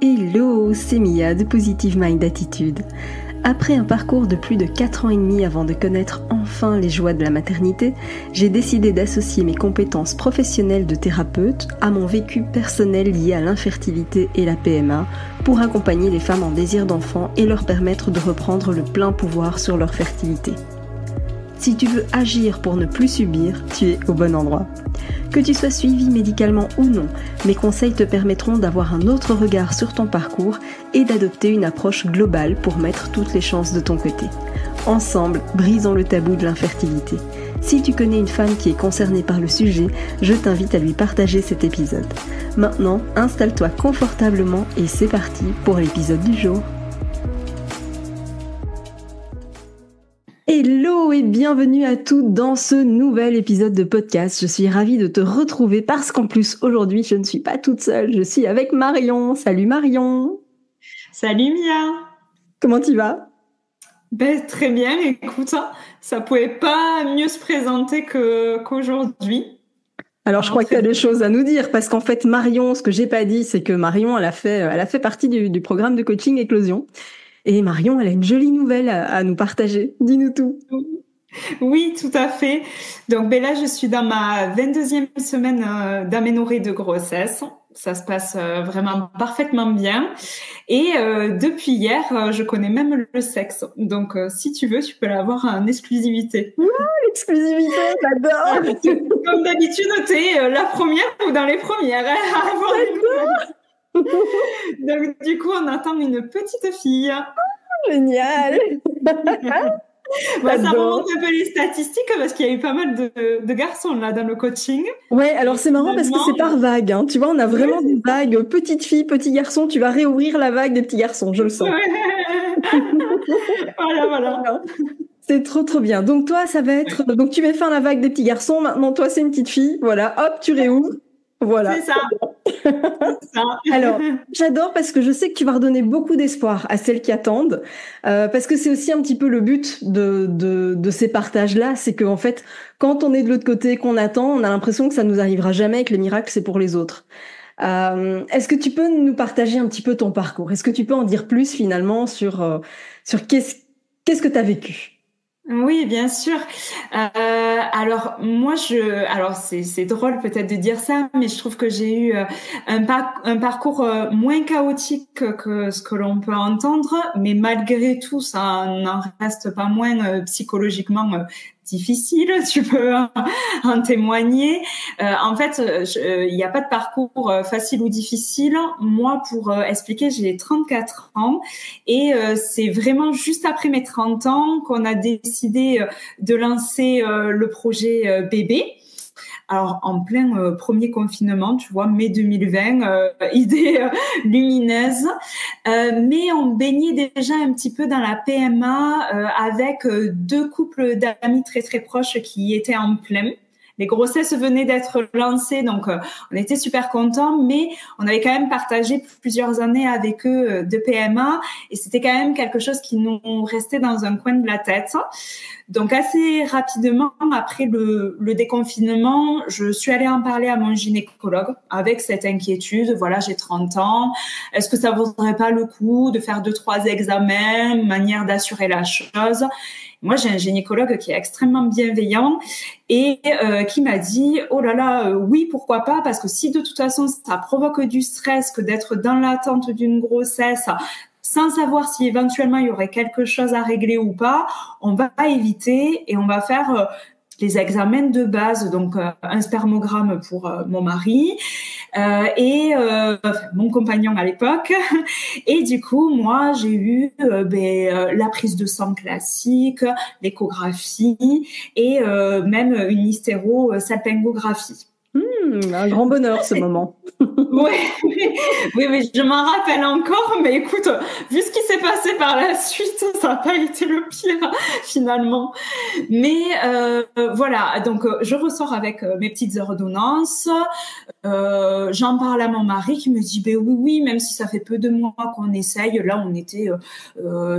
Hello, c'est Mia de Positive Mind Attitude. Après un parcours de plus de 4 ans et demi avant de connaître enfin les joies de la maternité, j'ai décidé d'associer mes compétences professionnelles de thérapeute à mon vécu personnel lié à l'infertilité et la PMA pour accompagner les femmes en désir d'enfant et leur permettre de reprendre le plein pouvoir sur leur fertilité. Si tu veux agir pour ne plus subir, tu es au bon endroit. Que tu sois suivi médicalement ou non, mes conseils te permettront d'avoir un autre regard sur ton parcours et d'adopter une approche globale pour mettre toutes les chances de ton côté. Ensemble, brisons le tabou de l'infertilité. Si tu connais une femme qui est concernée par le sujet, je t'invite à lui partager cet épisode. Maintenant, installe-toi confortablement et c'est parti pour l'épisode du jour. Hello et bienvenue à toutes dans ce nouvel épisode de podcast. Je suis ravie de te retrouver parce qu'en plus aujourd'hui je ne suis pas toute seule, je suis avec Marion. Salut Marion. Salut Mia. Comment tu vas ? Très bien, écoute, ça pouvait pas mieux se présenter qu'aujourd'hui. Alors je crois que tu as des choses à nous dire parce qu'en fait Marion, ce que j'ai pas dit, c'est que Marion elle a fait partie du programme de coaching Éclosion. Et Marion, elle a une jolie nouvelle à nous partager. Dis-nous tout. Oui, tout à fait. Donc là, je suis dans ma 22e semaine d'aménorrhée de grossesse. Ça se passe vraiment parfaitement bien. Et depuis hier, je connais même le sexe. Donc, si tu veux, tu peux l'avoir en exclusivité. L'exclusivité, j'adore. Comme d'habitude, t'es la première ou dans les premières à avoir les nouvelles. Donc, du coup, on attend une petite fille. Oh, génial. Ça remonte un peu les statistiques parce qu'il y a eu pas mal de garçons là dans le coaching. Ouais, alors c'est marrant parce que c'est par vague. Hein. Tu vois, on a vraiment des vagues petites filles, petits garçons. Tu vas réouvrir la vague des petits garçons, je le sens. Ouais. Voilà. C'est trop bien. Donc toi, ça va être... Donc tu mets fin à la vague des petits garçons. Maintenant, toi, c'est une petite fille. Voilà, hop, tu réouvres. Voilà. C'est ça. Alors, j'adore parce que je sais que tu vas redonner beaucoup d'espoir à celles qui attendent, parce que c'est aussi un petit peu le but de ces partages-là, c'est qu'en fait, quand on est de l'autre côté, qu'on attend, on a l'impression que ça nous arrivera jamais et que les miracles, c'est pour les autres. Est-ce que tu peux nous partager un petit peu ton parcours ? Est-ce que tu peux en dire plus finalement sur qu'est-ce que tu as vécu ? Oui, bien sûr. Alors moi, c'est drôle peut-être de dire ça, mais je trouve que j'ai eu un parcours moins chaotique que ce que l'on peut entendre, mais malgré tout, ça n'en reste pas moins psychologiquement difficile. Tu peux en témoigner. En fait, il n'y a pas de parcours facile ou difficile. Moi, pour expliquer, j'ai 34 ans et c'est vraiment juste après mes 30 ans qu'on a décidé de lancer le projet bébé. Alors, en plein premier confinement, tu vois, mai 2020, idée lumineuse. Mais on baignait déjà un petit peu dans la PMA avec 2 couples d'amis très, très proches qui étaient en plein. Les grossesses venaient d'être lancées, donc on était super contents, mais on avait quand même partagé plusieurs années avec eux de PMA et c'était quand même quelque chose qui nous restait dans un coin de la tête. Donc assez rapidement, après le déconfinement, je suis allée en parler à mon gynécologue avec cette inquiétude. Voilà, j'ai 30 ans. Est-ce que ça vaudrait pas le coup de faire 2-3 examens, manière d'assurer la chose ? Moi, j'ai un gynécologue qui est extrêmement bienveillant et qui m'a dit « Oh là là, oui, pourquoi pas ?» Parce que si de toute façon, ça provoque du stress que d'être dans l'attente d'une grossesse sans savoir si éventuellement il y aurait quelque chose à régler ou pas, on va éviter et on va faire les examens de base, donc un spermogramme pour mon mari et mon compagnon à l'époque. Et du coup, moi, j'ai eu la prise de sang classique, l'échographie et même une hystérosalpingographie. Un grand bonheur ce moment. Oui, je m'en rappelle encore, mais écoute, vu ce qui s'est passé par la suite, ça n'a pas été le pire finalement. Mais voilà, donc je ressors avec mes petites ordonnances. J'en parle à mon mari qui me dit oui, même si ça fait peu de mois qu'on essaye. Là, on était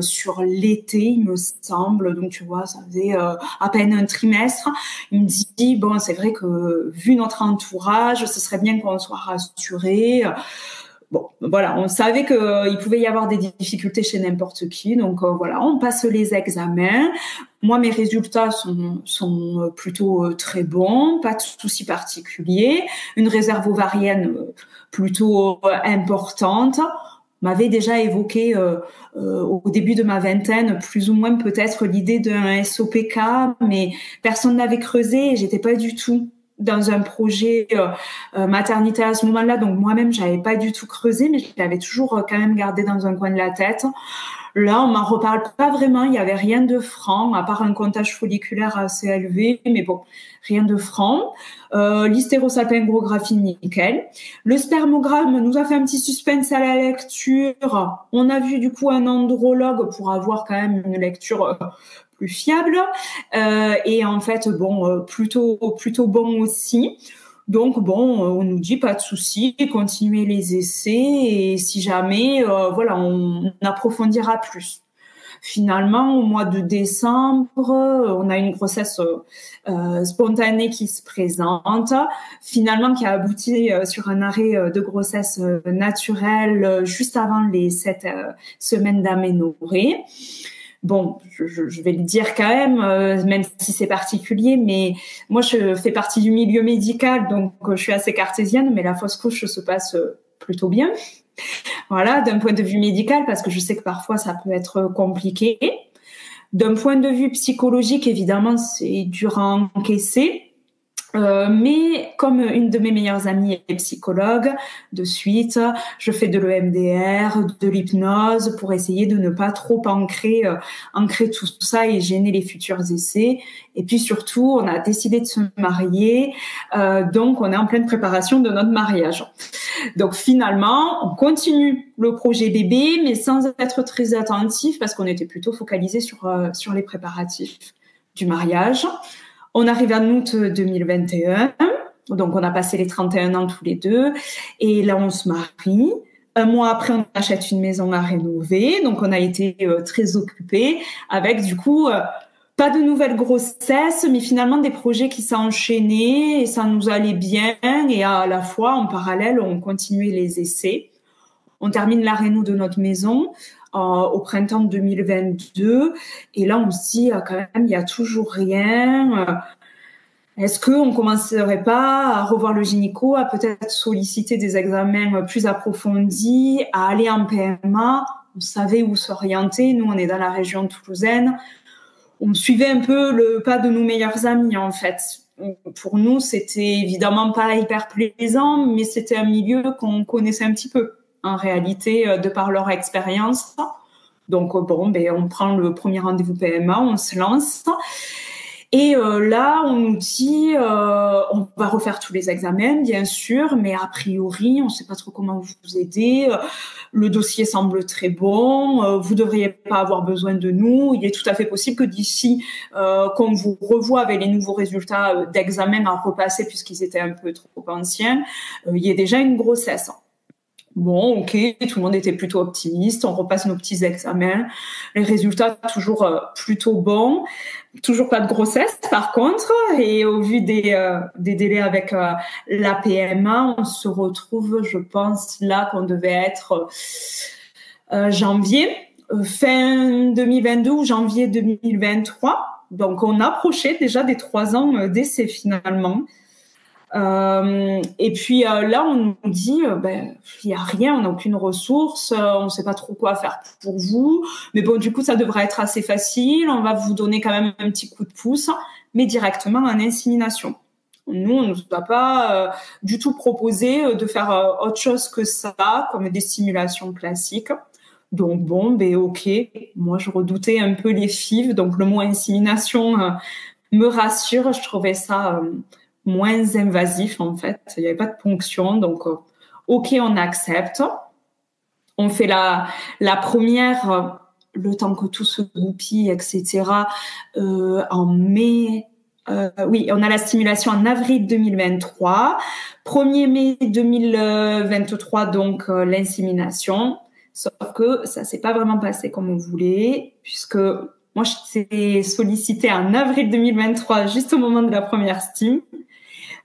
sur l'été, il me semble, donc tu vois, ça faisait à peine un trimestre. Il me dit bon, c'est vrai que vu notre entourage, ce serait bien qu'on soit rassurés. bon, voilà, on savait qu'il pouvait y avoir des difficultés chez n'importe qui. Donc voilà, on passe les examens. Moi, mes résultats sont plutôt très bons, pas de soucis particuliers. Une réserve ovarienne plutôt importante. On m'avait déjà évoqué au début de ma vingtaine, plus ou moins peut-être l'idée d'un SOPK, mais personne n'avait creusé et j'étais pas du tout dans un projet maternité à ce moment-là, donc moi-même j'avais pas du tout creusé, mais je l'avais toujours quand même gardé dans un coin de la tête. Là, on m'en reparle pas vraiment, il y avait rien de franc, à part un comptage folliculaire assez élevé, mais bon, rien de franc. L'hystérosalpingographie, nickel. Le spermogramme nous a fait un petit suspense à la lecture. On a vu du coup un andrologue pour avoir quand même une lecture plus fiable. Et en fait, bon, plutôt bon aussi. Donc bon, on nous dit pas de souci, continuez les essais et si jamais, voilà, on approfondira plus. Finalement, au mois de décembre, on a une grossesse spontanée qui se présente, finalement qui a abouti sur un arrêt de grossesse naturelle juste avant les 7 semaines d'aménorrhée. Bon, je vais le dire quand même si c'est particulier, mais moi je fais partie du milieu médical, donc je suis assez cartésienne, mais la fausse couche se passe plutôt bien. Voilà, d'un point de vue médical, parce que je sais que parfois ça peut être compliqué. D'un point de vue psychologique, évidemment, c'est dur à encaisser. Mais comme une de mes meilleures amies est psychologue, de suite, je fais de l'EMDR, de l'hypnose pour essayer de ne pas trop ancrer tout ça et gêner les futurs essais. Et puis surtout, on a décidé de se marier, donc on est en pleine préparation de notre mariage. Donc finalement, on continue le projet bébé, mais sans être très attentif parce qu'on était plutôt focalisé sur les préparatifs du mariage. On arrive en août 2021, donc on a passé les 31 ans tous les deux, et là on se marie. Un mois après, on achète une maison à rénover, donc on a été très occupés avec du coup pas de nouvelles grossesses, mais finalement des projets qui s'enchaînaient et ça nous allait bien, et à la fois en parallèle on continuait les essais. On termine la réno de notre maison au printemps 2022. Et là, on se dit, quand même, il n'y a toujours rien. Est-ce qu'on ne commencerait pas à revoir le gynéco, à peut-être solliciter des examens plus approfondis, à aller en PMA? On savait où s'orienter. Nous, on est dans la région toulousaine. On suivait un peu le pas de nos meilleurs amis, en fait. Pour nous, c'était évidemment pas hyper plaisant, mais c'était un milieu qu'on connaissait un petit peu. En réalité, de par leur expérience. Donc, bon, on prend le premier rendez-vous PMA, on se lance. Et là, on nous dit, on va refaire tous les examens, bien sûr, mais a priori, on ne sait pas trop comment vous aider. Le dossier semble très bon. Vous ne devriez pas avoir besoin de nous. Il est tout à fait possible que d'ici qu'on vous revoie avec les nouveaux résultats d'examen à repasser, puisqu'ils étaient un peu trop anciens, il y ait déjà une grossesse. Bon, ok, tout le monde était plutôt optimiste. On repasse nos petits examens. Les résultats toujours plutôt bons. Toujours pas de grossesse, par contre. Et au vu des délais avec la PMA, on se retrouve, je pense, là qu'on devait être janvier, fin 2022 ou janvier 2023. Donc, on approchait déjà des 3 ans d'essai finalement. Et puis là, on nous dit, il y a rien, on n'a aucune ressource, on sait pas trop quoi faire pour vous. Mais bon, du coup, ça devrait être assez facile. On va vous donner quand même un petit coup de pouce, mais directement en insémination. Nous, on ne nous a pas du tout proposé de faire autre chose que ça, comme des stimulations classiques. Donc bon, ok. Moi, je redoutais un peu les FIV, donc le mot insémination me rassure. Je trouvais ça moins invasif en fait. Il n'y avait pas de ponction, donc ok, on accepte. On fait la première, le temps que tout se goupille, etc. En mai. Oui, on a la stimulation en avril 2023. 1er mai 2023, donc l'insémination. Sauf que ça s'est pas vraiment passé comme on voulait, puisque moi, je t'ai sollicité en avril 2023, juste au moment de la première stim.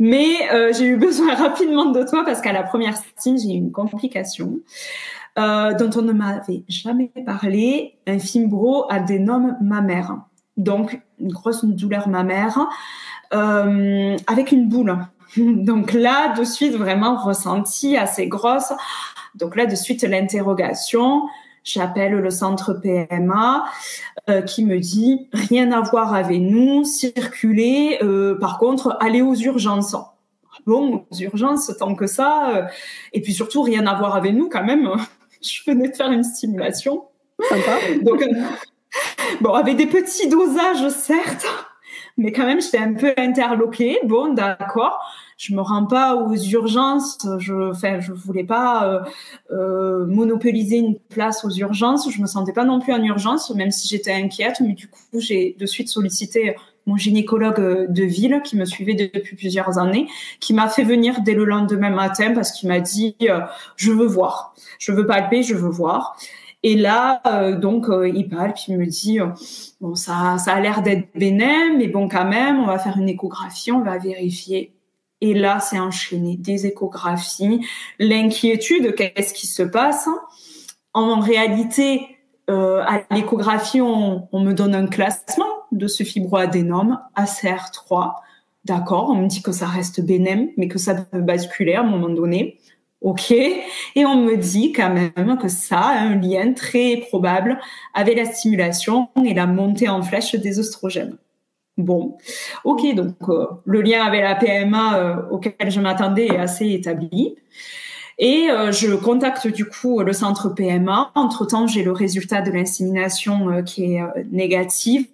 Mais j'ai eu besoin rapidement de toi parce qu'à la première signe, j'ai eu une complication dont on ne m'avait jamais parlé, un fibroadénome mammaire. Donc, une grosse douleur mammaire avec une boule. Donc là, de suite, vraiment ressenti assez grosse. Donc là, de suite, l'interrogation. J'appelle le centre PMA qui me dit rien à voir avec nous, circuler. Par contre, aller aux urgences. Bon, aux urgences, tant que ça. Et puis surtout, rien à voir avec nous quand même. Je venais de faire une stimulation. Sympa. Donc, bon, avec des petits dosages, certes, mais quand même, j'étais un peu interloquée. Bon, d'accord. Je me rends pas aux urgences. Je voulais pas monopoliser une place aux urgences. Je me sentais pas non plus en urgence, même si j'étais inquiète. Mais du coup, j'ai de suite sollicité mon gynécologue de ville qui me suivait depuis plusieurs années, qui m'a fait venir dès le lendemain matin parce qu'il m'a dit je veux voir, je veux palper, je veux voir. Et là, il palpe, il me dit bon, ça a l'air d'être bénin, mais bon, quand même, on va faire une échographie, on va vérifier. Et là, c'est enchaîné, des échographies, l'inquiétude, qu'est-ce qui se passe? En réalité, à l'échographie, on me donne un classement de ce fibroadénome, ACR3. D'accord, on me dit que ça reste bénin, mais que ça peut basculer à un moment donné. Ok, et on me dit quand même que ça a un lien très probable avec la stimulation et la montée en flèche des oestrogènes. Bon, ok, donc le lien avec la PMA auquel je m'attendais est assez établi. Et je contacte du coup le centre PMA. Entre-temps, j'ai le résultat de l'insémination qui est négative.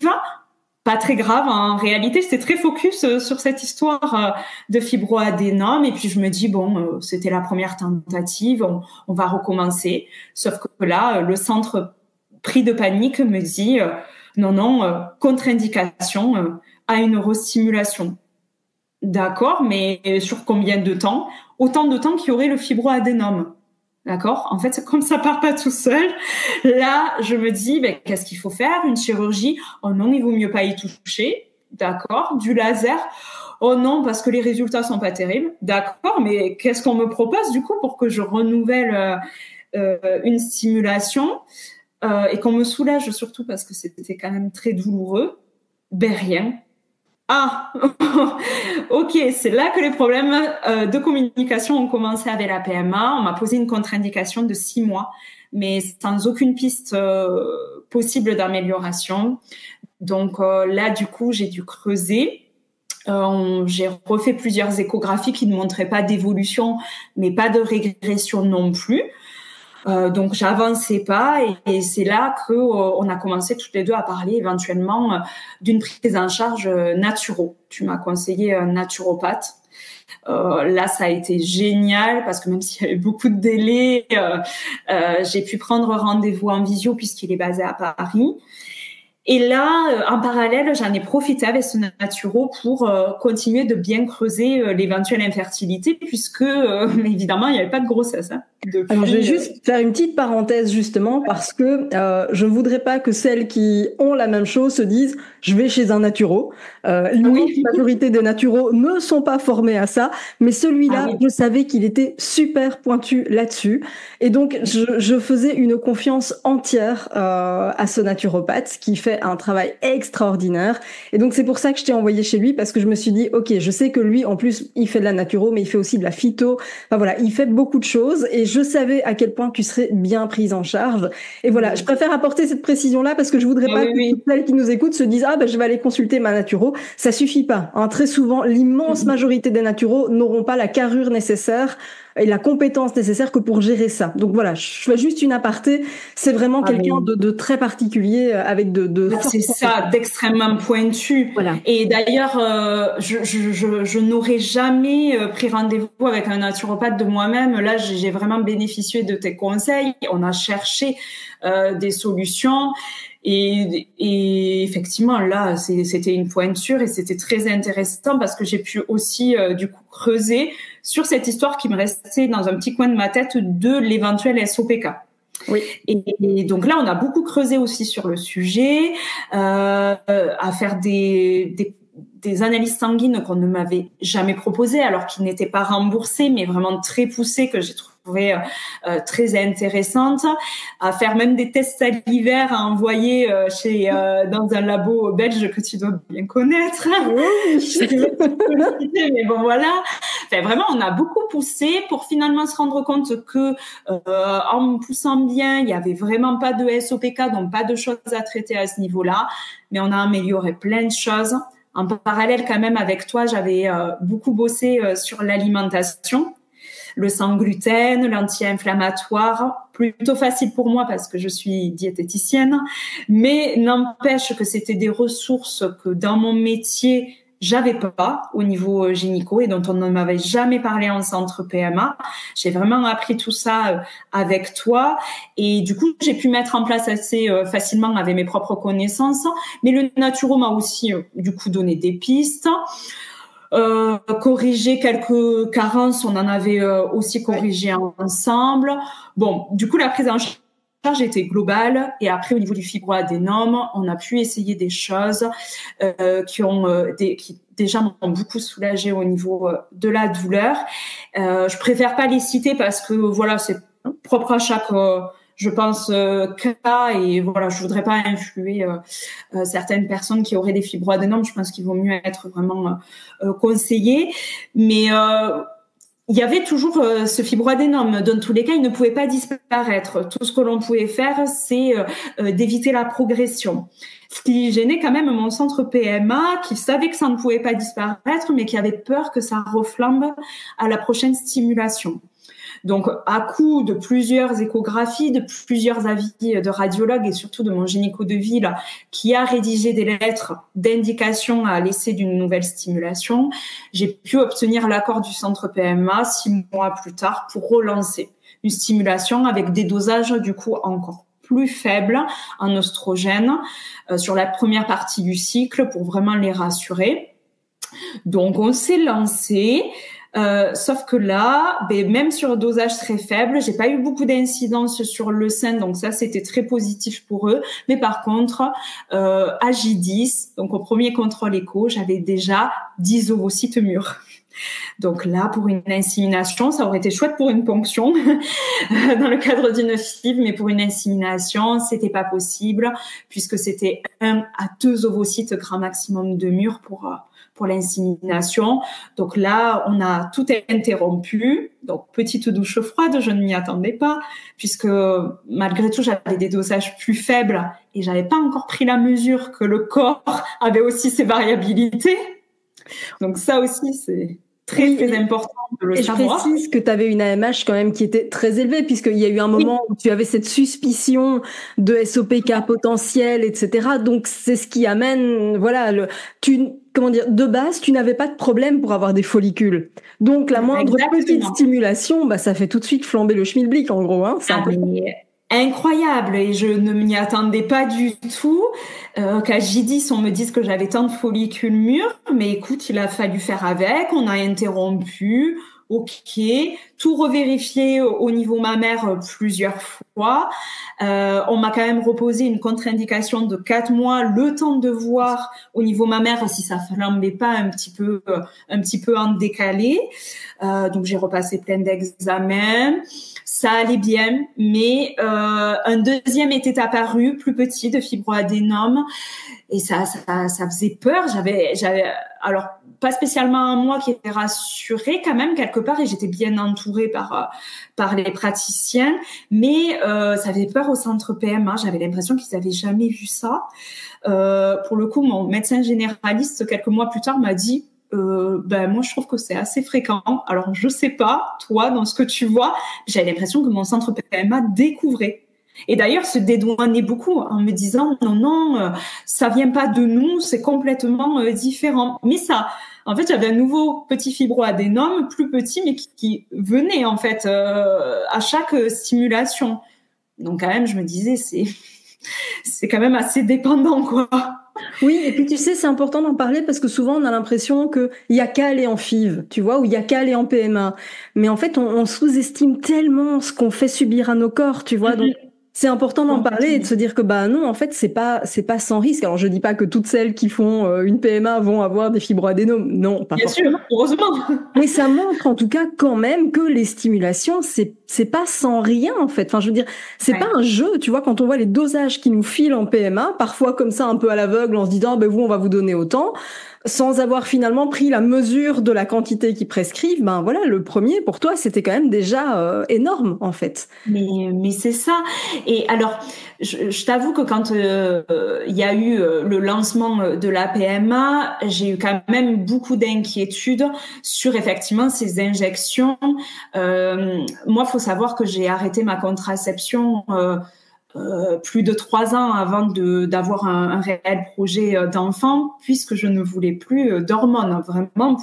Pas très grave, en réalité, j'étais très focus sur cette histoire de fibroadénome. Et puis je me dis, bon, c'était la première tentative, on va recommencer. Sauf que là, le centre pris de panique me dit, non, contre-indication à une restimulation. D'accord, mais sur combien de temps? Autant de temps qu'il y aurait le fibroadénome. D'accord. En fait, comme ça part pas tout seul, là, je me dis, ben, qu'est-ce qu'il faut faire? Une chirurgie? Oh non, il vaut mieux pas y toucher. D'accord. Du laser? Oh non, parce que les résultats sont pas terribles. D'accord. Mais qu'est-ce qu'on me propose du coup pour que je renouvelle une stimulation et qu'on me soulage surtout parce que c'était quand même très douloureux? Ben rien. Ah, ok, c'est là que les problèmes de communication ont commencé avec la PMA. On m'a posé une contre-indication de 6 mois, mais sans aucune piste possible d'amélioration. Donc là, du coup, j'ai dû creuser. J'ai refait plusieurs échographies qui ne montraient pas d'évolution, mais pas de régression non plus. Donc j'avançais pas et c'est là que on a commencé toutes les deux à parler éventuellement d'une prise en charge naturo. Tu m'as conseillé un naturopathe. Là ça a été génial parce que même s'il y avait beaucoup de délais, j'ai pu prendre rendez-vous en visio puisqu'il est basé à Paris. Et là, en parallèle, j'en ai profité avec ce naturo pour continuer de bien creuser l'éventuelle infertilité, puisque évidemment, il n'y avait pas de grossesse. Hein, depuis, alors, je vais juste faire une petite parenthèse justement parce que je ne voudrais pas que celles qui ont la même chose se disent « je vais chez un naturo ». L'immense majorité des naturos ne sont pas formés à ça, mais celui-là, je savais qu'il était super pointu là-dessus. Et donc, je faisais une confiance entière à ce naturopathe qui fait un travail extraordinaire. Et donc, c'est pour ça que je t'ai envoyé chez lui parce que je me suis dit « ok, je sais que lui, en plus, il fait de la naturo, mais il fait aussi de la phyto. » Enfin voilà, il fait beaucoup de choses et je savais à quel point tu serais bien prise en charge. Et voilà, je préfère apporter cette précision-là parce que je voudrais pas que toutes celles qui nous écoutent se disent « ah ben je vais aller consulter ma naturo ». Ça suffit pas. Hein. Très souvent, l'immense majorité des naturos n'auront pas la carrure nécessaire et la compétence nécessaire que pour gérer ça. Donc voilà, je fais juste une aparté. C'est vraiment quelqu'un de très particulier avec c'est ça, d'extrêmement pointu. Voilà. Et d'ailleurs, je n'aurais jamais pris rendez-vous avec un naturopathe de moi-même. Là, j'ai vraiment bénéficié de tes conseils. On a cherché des solutions. Et effectivement, là, c'était une pointure et c'était très intéressant parce que j'ai pu aussi, du coup, creuser sur cette histoire qui me restait dans un petit coin de ma tête de l'éventuel SOPK. Oui. Et donc là, on a beaucoup creusé aussi sur le sujet, à faire des des analyses sanguines qu'on ne m'avait jamais proposées, alors qu'ils n'étaient pas remboursées, mais vraiment très poussées, que j'ai trouvé très intéressantes, à faire même des tests salivaires à envoyer dans un labo belge que tu dois bien connaître. Mais bon, voilà. Enfin, vraiment, on a beaucoup poussé pour finalement se rendre compte que en poussant bien, il y avait vraiment pas de SOPK, donc pas de choses à traiter à ce niveau-là, mais on a amélioré plein de choses. En parallèle, quand même, avec toi, j'avais beaucoup bossé sur l'alimentation, le sans gluten, l'anti-inflammatoire, plutôt facile pour moi parce que je suis diététicienne, mais n'empêche que c'était des ressources que dans mon métier, j'avais pas au niveau gynéco et dont on ne m'avait jamais parlé en centre PMA. J'ai vraiment appris tout ça avec toi et du coup, j'ai pu mettre en place assez facilement avec mes propres connaissances, mais le naturo m'a aussi du coup donné des pistes. Corriger quelques carences, on en avait aussi corrigé ensemble. Bon, du coup, la prise en charge était globale et après, au niveau du fibroadénome, on a pu essayer des choses qui déjà m'ont beaucoup soulagé au niveau de la douleur. Je préfère pas les citer parce que voilà, c'est propre à chaque je pense cas et voilà, je voudrais pas influer certaines personnes qui auraient des fibroadénomes. Je pense qu'il vaut mieux être vraiment conseillé, mais il y avait toujours ce fibroadénome. Dans tous les cas, il ne pouvait pas disparaître. Tout ce que l'on pouvait faire, c'est d'éviter la progression. Ce qui gênait quand même mon centre PMA, qui savait que ça ne pouvait pas disparaître, mais qui avait peur que ça reflambe à la prochaine stimulation. Donc, à coup de plusieurs échographies, de plusieurs avis de radiologues et surtout de mon gynéco de ville qui a rédigé des lettres d'indication à l'essai d'une nouvelle stimulation, j'ai pu obtenir l'accord du centre PMA 6 mois plus tard pour relancer une stimulation avec des dosages du coup encore plus faibles en oestrogène sur la première partie du cycle pour vraiment les rassurer. Donc, on s'est lancé. Sauf que là, même sur un dosage très faible, j'ai pas eu beaucoup d'incidence sur le sein, donc ça c'était très positif pour eux. Mais par contre, à J10, donc au premier contrôle écho, j'avais déjà 10 ovocytes mûrs. Donc là, pour une insémination, ça aurait été chouette pour une ponction dans le cadre d'une FIV, mais pour une insémination, c'était pas possible puisque c'était 1 à 2 ovocytes grand maximum de mûrs pour l'insémination. Donc là, on a tout interrompu. Donc, petite douche froide, je ne m'y attendais pas, puisque malgré tout, j'avais des dosages plus faibles et j'avais pas encore pris la mesure que le corps avait aussi ses variabilités. Donc ça aussi, c'est très important de le savoir. Je précise que tu avais une AMH quand même qui était très élevée, puisqu'il y a eu un moment où tu avais cette suspicion de SOPK potentiel, etc. Donc c'est ce qui amène, voilà, de base, tu n'avais pas de problème pour avoir des follicules. Donc la moindre petite stimulation, ça fait tout de suite flamber le schmilblick en gros. Hein, incroyable, et je ne m'y attendais pas du tout qu'à J10 on me dise que j'avais tant de follicules mûrs, mais écoute, il a fallu faire avec, on a interrompu, ok, tout revérifié au niveau mammaire plusieurs fois, on m'a quand même reposé une contre-indication de 4 mois, le temps de voir au niveau mammaire si ça flambait pas un petit peu en décalé, donc j'ai repassé plein d'examens. Ça allait bien, mais un deuxième était apparu, plus petit, de fibroadénome, et ça faisait peur. J'avais, alors pas spécialement moi qui était rassurée quand même quelque part, et j'étais bien entourée par les praticiens, mais ça faisait peur au centre PMA. J'avais l'impression qu'ils avaient jamais vu ça. Pour le coup, mon médecin généraliste quelques mois plus tard m'a dit. Moi je trouve que c'est assez fréquent. Alors je sais pas, toi dans ce que tu vois, j'ai l'impression que mon centre PMA découvrait. Et d'ailleurs se dédouanait beaucoup en me disant non, ça vient pas de nous, c'est complètement différent. Mais ça, en fait, j'avais un nouveau petit fibroadénome, plus petit, mais qui venait en fait à chaque stimulation. Donc quand même, je me disais c'est quand même assez dépendant quoi. Oui, et puis tu sais, c'est important d'en parler parce que souvent on a l'impression qu'il y a qu'à aller en FIV, tu vois, ou il y a qu'à aller en PMA. Mais en fait, on sous-estime tellement ce qu'on fait subir à nos corps, tu vois. Donc C'est important d'en parler et de se dire que bah non, en fait, c'est pas sans risque. Alors je dis pas que toutes celles qui font une PMA vont avoir des fibroadénomes, non, pas forcément. Bien sûr, heureusement. Mais ça montre en tout cas quand même que les stimulations, c'est pas sans rien en fait. Enfin, je veux dire, c'est pas un jeu. Tu vois, quand on voit les dosages qui nous filent en PMA, parfois comme ça un peu à l'aveugle, en se disant ben vous on va vous donner autant, sans avoir finalement pris la mesure de la quantité qu'ils prescrivent. Ben voilà, le premier pour toi c'était quand même déjà énorme en fait. Mais c'est ça. Et alors, je t'avoue que quand il y a eu le lancement de la PMA, j'ai eu quand même beaucoup d'inquiétudes sur effectivement ces injections. Moi, faut savoir que j'ai arrêté ma contraception plus de 3 ans avant d'avoir un réel projet d'enfant, puisque je ne voulais plus d'hormones, vraiment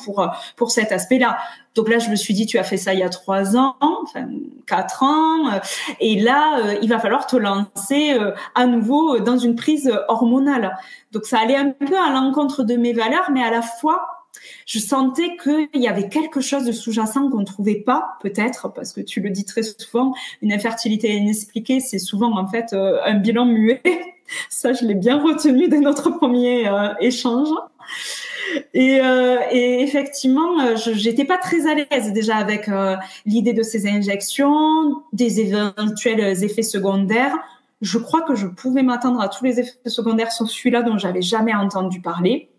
pour cet aspect-là. Donc là, je me suis dit, tu as fait ça il y a 3 ans, enfin 4 ans, et là, il va falloir te lancer à nouveau dans une prise hormonale. Donc ça allait un peu à l'encontre de mes valeurs, mais à la fois, je sentais qu'il y avait quelque chose de sous-jacent qu'on ne trouvait pas, peut-être, parce que tu le dis très souvent, une infertilité inexpliquée, c'est souvent en fait un bilan muet. Ça, je l'ai bien retenu dès notre premier échange. Et effectivement, j'étais pas très à l'aise déjà avec l'idée de ces injections, des éventuels effets secondaires. Je crois que je pouvais m'attendre à tous les effets secondaires sauf celui-là dont j'avais jamais entendu parler.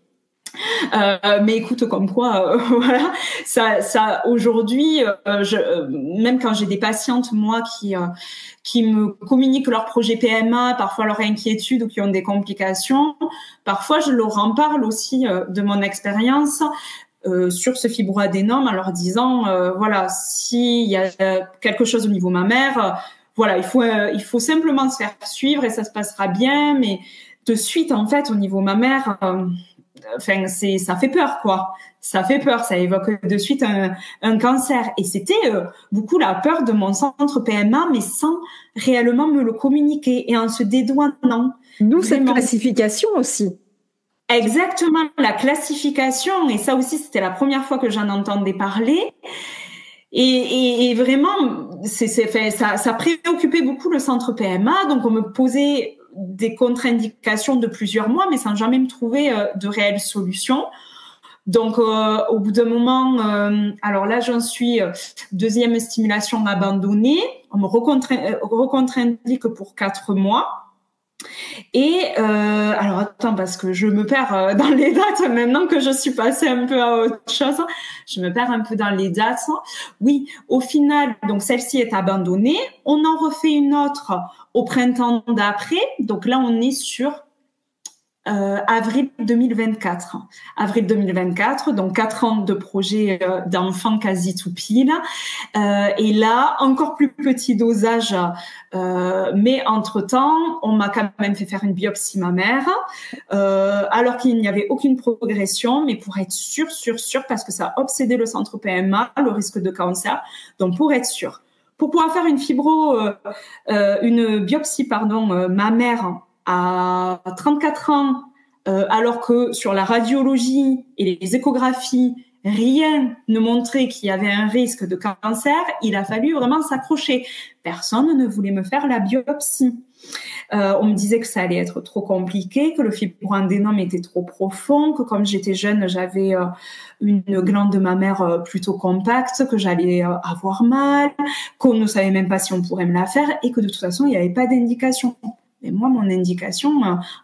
Mais écoute, comme quoi, voilà, ça aujourd'hui, même quand j'ai des patientes moi qui me communiquent leur projet PMA, parfois leur inquiétude ou qui ont des complications, parfois je leur en parle aussi de mon expérience. Sur ce fibroadénome en leur disant voilà, s'il y a quelque chose au niveau mammaire, voilà, il faut simplement se faire suivre et ça se passera bien, mais de suite en fait au niveau mammaire enfin ça fait peur quoi, ça fait peur, ça évoque de suite un cancer. Et c'était beaucoup la peur de mon centre PMA, mais sans réellement me le communiquer et en se dédouanant. D'où cette classification aussi. Exactement, la classification, et ça aussi c'était la première fois que j'en entendais parler. Et vraiment, ça préoccupait beaucoup le centre PMA, donc on me posait des contre-indications de plusieurs mois, mais sans jamais me trouver de réelles solutions. Donc, au bout d'un moment, alors là, j'en suis deuxième stimulation abandonnée. On me recontre-indique pour 4 mois. Et alors attends, parce que je me perds dans les dates maintenant que je suis passée un peu à autre chose. Je me perds un peu dans les dates. Oui, au final, donc celle-ci est abandonnée. On en refait une autre au printemps d'après. Donc là, on est sur avril 2024. Avril 2024, donc 4 ans de projet d'enfant quasi tout pile. Et là, encore plus petit dosage, mais entre-temps, on m'a quand même fait faire une biopsie mammaire, alors qu'il n'y avait aucune progression, mais pour être sûr, parce que ça a obsédé le centre PMA, le risque de cancer. Donc pour être sûr, pour pouvoir faire une biopsie mammaire à 34 ans, alors que sur la radiologie et les échographies, rien ne montrait qu'il y avait un risque de cancer, il a fallu vraiment s'accrocher. Personne ne voulait me faire la biopsie. On me disait que ça allait être trop compliqué, que le fibroadénome était trop profond, que comme j'étais jeune, j'avais une glande mammaire plutôt compacte, que j'allais avoir mal, qu'on ne savait même pas si on pourrait me la faire et que de toute façon, il n'y avait pas d'indication. Et moi, mon indication,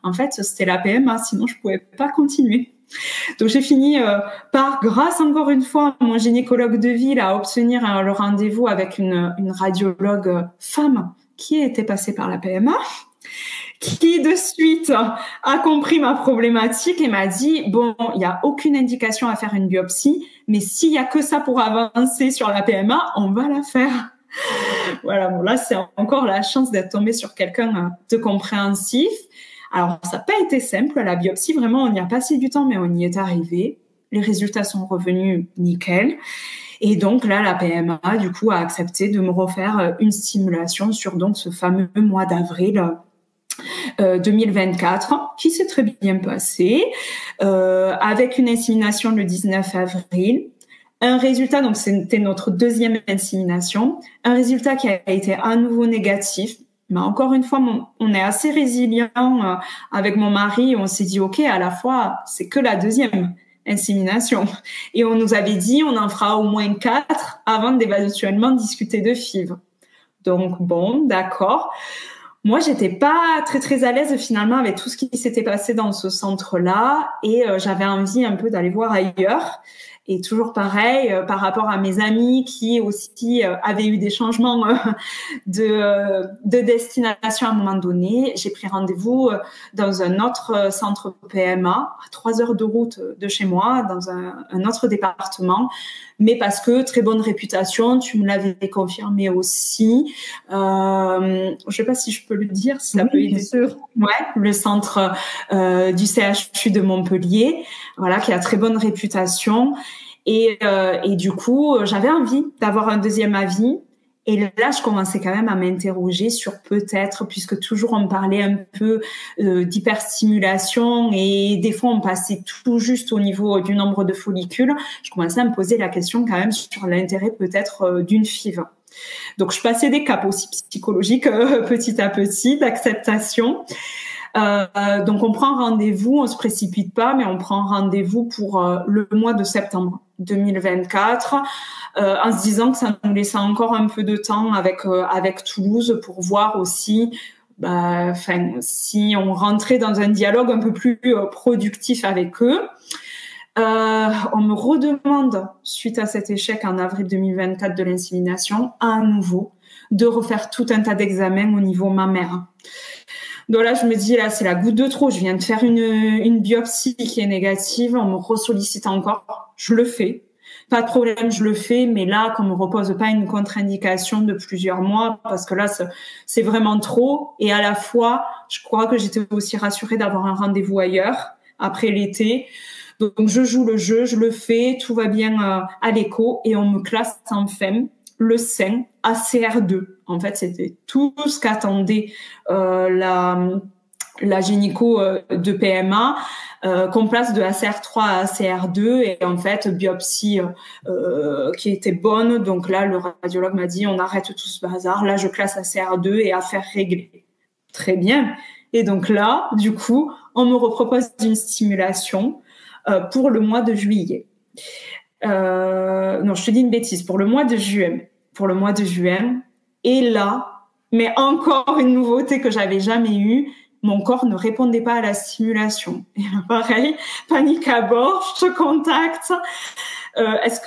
en fait, c'était la PMA, sinon je pouvais pas continuer. Donc j'ai fini par, grâce encore une fois à mon gynécologue de ville, à obtenir le rendez-vous avec une radiologue femme qui était passée par la PMA, qui de suite a compris ma problématique et m'a dit bon, il n'y a aucune indication à faire une biopsie, mais s'il y a que ça pour avancer sur la PMA, on va la faire. Voilà, bon là c'est encore la chance d'être tombée sur quelqu'un de compréhensif. Alors ça n'a pas été simple, la biopsie, vraiment on y a passé du temps, mais on y est arrivé. Les résultats sont revenus nickel. Et donc là, la PMA, du coup, a accepté de me refaire une stimulation sur donc ce fameux mois d'avril 2024, qui s'est très bien passé, avec une insémination le 19 avril. Un résultat, donc c'était notre deuxième insémination, un résultat qui a été à nouveau négatif, Mais encore une fois, on est assez résilient avec mon mari. On s'est dit, OK, à la fois, c'est que la deuxième insémination. Et on nous avait dit, on en fera au moins 4 avant d'éventuellement discuter de FIV. Donc bon, d'accord. Moi, j'étais pas très très à l'aise finalement avec tout ce qui s'était passé dans ce centre-là et j'avais envie un peu d'aller voir ailleurs. Et toujours pareil, par rapport à mes amis qui aussi avaient eu des changements de destination à un moment donné, j'ai pris rendez-vous dans un autre centre PMA, à 3 heures de route de chez moi, dans un autre département, mais parce que très bonne réputation, tu me l'avais confirmé aussi. Je sais pas si je peux le dire, si ça peut aider. Bien sûr. Ouais, le centre du CHU de Montpellier, voilà, qui a très bonne réputation. Et du coup, j'avais envie d'avoir un deuxième avis. Et là, je commençais quand même à m'interroger sur peut-être, puisque toujours on me parlait un peu d'hyperstimulation et des fois on passait tout juste au niveau du nombre de follicules, je commençais à me poser la question quand même sur l'intérêt peut-être d'une FIV. Donc, je passais des caps aussi psychologiques petit à petit d'acceptation. Donc, on prend rendez-vous, on se précipite pas, mais on prend rendez-vous pour le mois de septembre 2024, en se disant que ça nous laissait encore un peu de temps avec Toulouse pour voir aussi, si on rentrait dans un dialogue un peu plus productif avec eux. On me redemande, suite à cet échec en avril 2024 de l'insémination, à nouveau, de refaire tout un tas d'examens au niveau mammaire. Donc là, je me dis, là, c'est la goutte de trop. Je viens de faire une biopsie qui est négative. On me ressollicite encore. Je le fais. Pas de problème, je le fais. Mais là, qu'on me repose pas une contre-indication de plusieurs mois, parce que là, c'est vraiment trop. Et à la fois, je crois que j'étais aussi rassurée d'avoir un rendez-vous ailleurs, après l'été. Donc, je joue le jeu, je le fais, tout va bien à l'écho et on me classe en FEM, le sein, ACR2. En fait, c'était tout ce qu'attendait la gynéco de PMA, qu'on place de ACR3 à ACR2 et en fait, biopsie qui était bonne. Donc là, le radiologue m'a dit, on arrête tout ce bazar. Là, je classe ACR2 et affaire réglée. Très bien. Et donc là, du coup, on me repropose une stimulation pour le mois de juillet. Non, je te dis une bêtise, pour le mois de juin. Pour le mois de juin. Et là, mais encore une nouveauté que j'avais jamais eue, mon corps ne répondait pas à la stimulation. Et là, pareil, panique à bord, je te contacte. Est-ce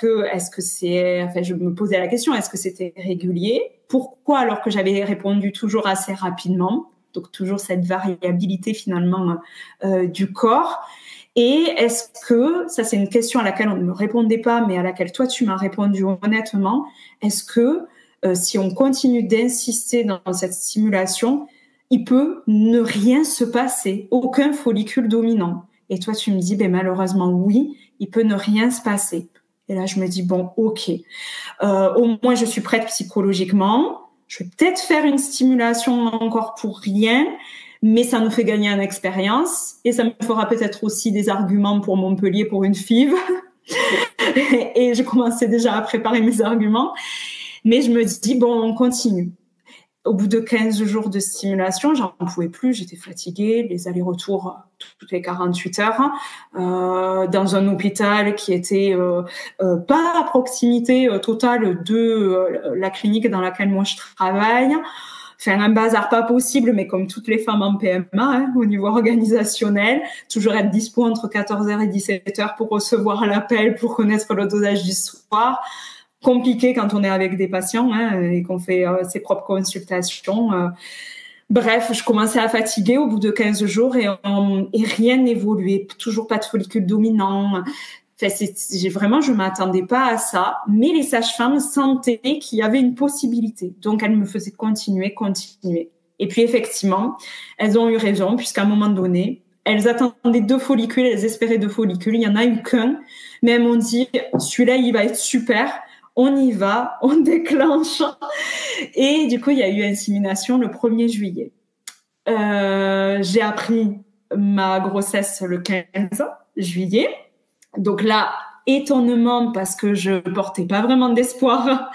que c'est, enfin, je me posais la question, est-ce que c'était régulier? Pourquoi alors que j'avais répondu toujours assez rapidement? Donc toujours cette variabilité finalement du corps. Et est-ce que, ça c'est une question à laquelle on ne me répondait pas, mais à laquelle toi tu m'as répondu honnêtement, est-ce que si on continue d'insister dans cette stimulation, il peut ne rien se passer, aucun follicule dominant? Et toi tu me dis, malheureusement oui, il peut ne rien se passer. Et là je me dis, bon ok, au moins je suis prête psychologiquement, je vais peut-être faire une stimulation encore pour rien, mais ça nous fait gagner en expérience et ça me fera peut-être aussi des arguments pour Montpellier pour une FIV. Et je commençais déjà à préparer mes arguments. Mais je me dis, bon, on continue. Au bout de 15 jours de stimulation, j'en pouvais plus, j'étais fatiguée, les allers-retours toutes les 48 heures, dans un hôpital qui était pas à proximité totale de la clinique dans laquelle moi je travaille. Faire un bazar pas possible, mais comme toutes les femmes en PMA, au niveau organisationnel, toujours être dispo entre 14h et 17h pour recevoir l'appel, pour connaître le dosage du soir. Compliqué quand on est avec des patients et qu'on fait ses propres consultations. Bref, je commençais à fatiguer au bout de 15 jours et rien n'évoluait. Toujours pas de follicule dominant. Enfin, je m'attendais pas à ça, mais les sages-femmes sentaient qu'il y avait une possibilité. Donc, elles me faisaient continuer. Et puis, effectivement, elles ont eu raison, puisqu'à un moment donné, elles attendaient 2 follicules, elles espéraient 2 follicules. Il y en a eu qu'un, mais elles m'ont dit, celui-là, il va être super. On y va, on déclenche. Et du coup, il y a eu insémination le 1er juillet. J'ai appris ma grossesse le 15 juillet. Donc là, étonnement, parce que je portais pas vraiment d'espoir